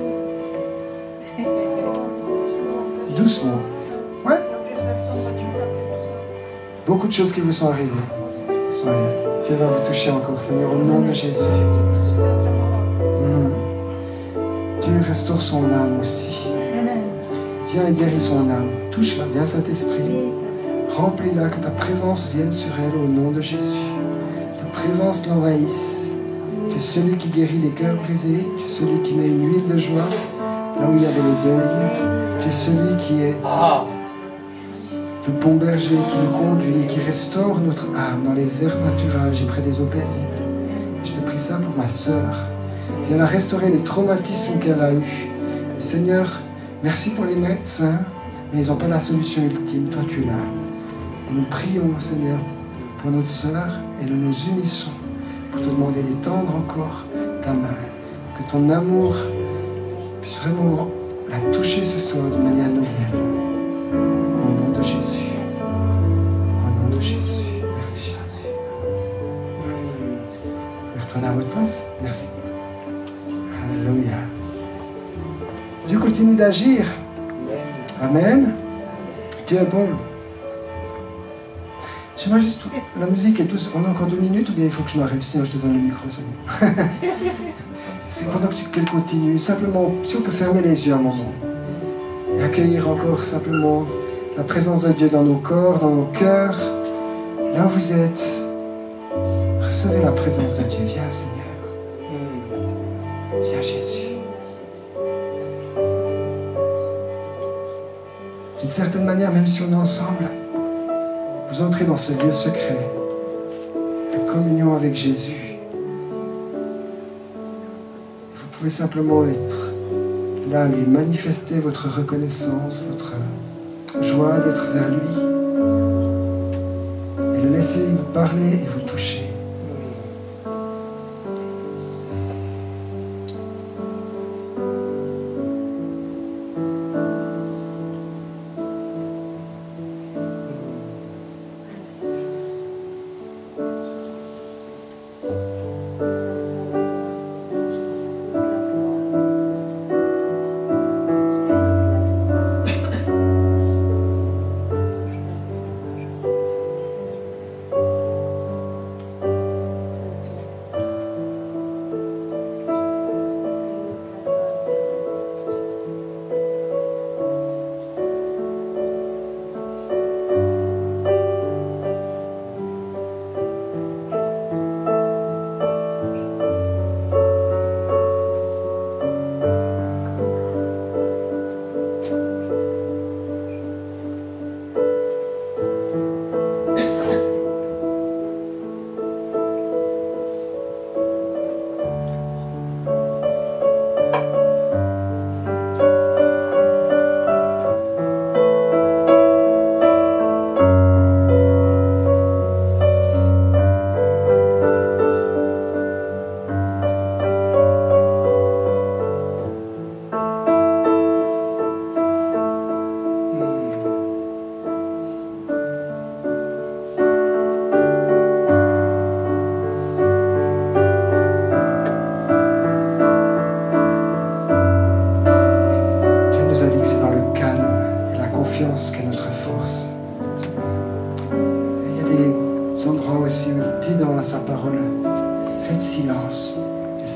Doucement. Ouais. Beaucoup de choses qui vous sont arrivées. Ouais. Dieu va vous toucher encore, Seigneur, au nom de Jésus. Dieu restaure son âme aussi. Viens et guéris son âme. Touche-la, viens Saint-Esprit. Remplis-la, que ta présence vienne sur elle au nom de Jésus. Ta présence l'envahisse. Tu es celui qui guérit les cœurs brisés. Tu es celui qui met une huile de joie là où il y avait le deuil. Tu es celui qui est le bon berger, qui nous conduit, qui restaure notre âme dans les verts pâturages et près des eaux paisibles. Je te prie ça pour ma sœur. Viens la restaurer les traumatismes qu'elle a eus. Seigneur, merci pour les médecins, mais ils n'ont pas la solution ultime. Toi, tu es là. Et nous prions, Seigneur, pour notre sœur et nous nous unissons pour te demander d'étendre encore ta main. Que ton amour puisse vraiment la toucher ce soir de manière nouvelle. Au nom de Jésus. Au nom de Jésus. Merci Jésus. Vous pouvez retourner à votre place. Merci. Alléluia. Dieu continue d'agir. Amen. Dieu est bon. J'aimerais juste... La musique est tous... On a encore 2 minutes ou bien il faut que je m'arrête? Sinon je te donne le micro. C'est pendant qu'elle continue. Simplement, si on peut fermer les yeux un moment. Et accueillir encore simplement la présence de Dieu dans nos corps, dans nos cœurs. Là où vous êtes. Recevez la présence de Dieu. Viens Seigneur. Viens Jésus. D'une certaine manière, même si on est ensemble, vous entrez dans ce lieu secret de communion avec Jésus. Vous pouvez simplement être là, lui manifester votre reconnaissance, votre joie d'être vers lui, et le laisser vous parler et vous toucher.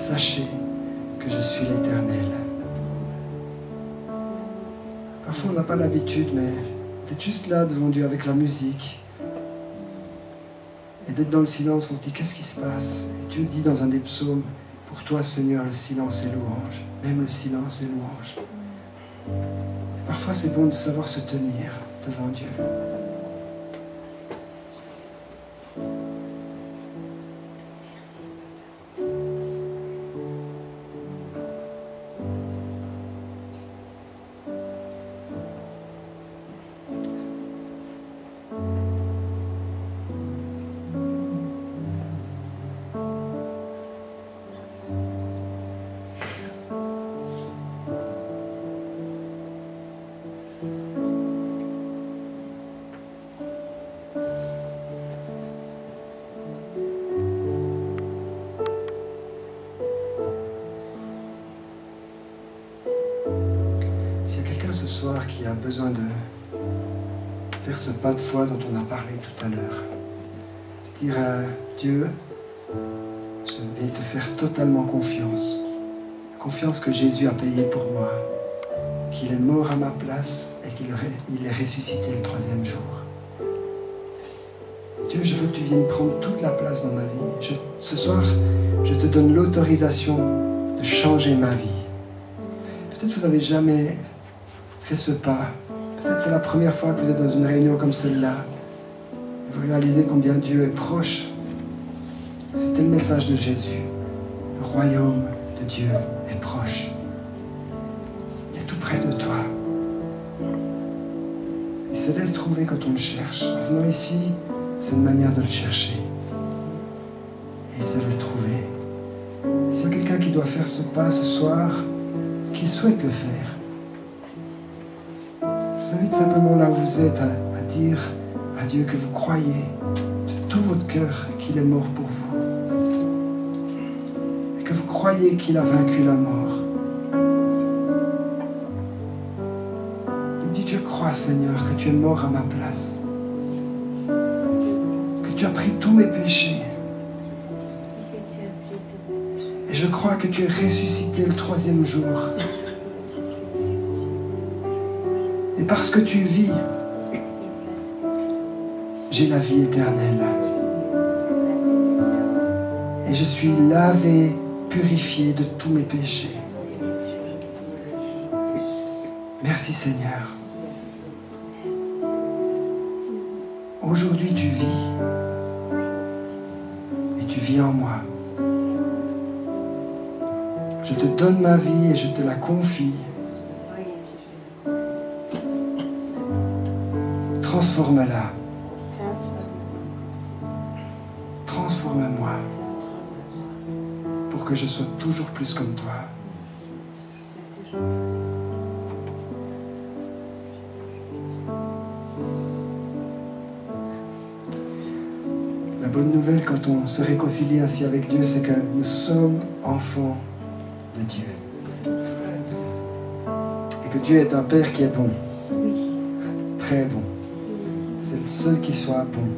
sachez que je suis l'Éternel. Parfois on n'a pas l'habitude, mais d'être juste là devant Dieu avec la musique et d'être dans le silence, on se dit qu'est-ce qui se passe? Et Dieu dit dans un des psaumes, pour toi Seigneur le silence est louange, même le silence est louange. Et parfois c'est bon de savoir se tenir devant Dieu. Ce soir qui a besoin de faire ce pas de foi dont on a parlé tout à l'heure. Dire à Dieu, je vais te faire totalement confiance. Confiance que Jésus a payé pour moi, qu'il est mort à ma place et qu'il est ressuscité le 3e jour. Dieu, je veux que tu viennes prendre toute la place dans ma vie. Ce soir, je te donne l'autorisation de changer ma vie. Peut-être que vous n'avez jamais fait ce pas. Peut-être c'est la première fois que vous êtes dans une réunion comme celle-là. Vous réalisez combien Dieu est proche. C'était le message de Jésus. Le royaume de Dieu est proche. Il est tout près de toi. Il se laisse trouver quand on le cherche. En venant ici, c'est une manière de le chercher. Et il se laisse trouver. S'il y a quelqu'un qui doit faire ce pas ce soir, qui souhaite le faire, je vous invite simplement là où vous êtes à dire à Dieu que vous croyez de tout votre cœur qu'il est mort pour vous. Et que vous croyez qu'il a vaincu la mort. Et dites, je crois Seigneur que tu es mort à ma place. Que tu as pris tous mes péchés. Et je crois que tu es ressuscité le 3e jour. Et parce que tu vis, j'ai la vie éternelle. Et je suis lavé, purifié de tous mes péchés. Merci Seigneur. Aujourd'hui tu vis. Et tu vis en moi. Je te donne ma vie et je te la confie. Transforme-la. Transforme-moi pour que je sois toujours plus comme toi. La bonne nouvelle quand on se réconcilie ainsi avec Dieu, c'est que nous sommes enfants de Dieu. Et que Dieu est un Père qui est bon. Très bon. C'est le seul qui soit bon.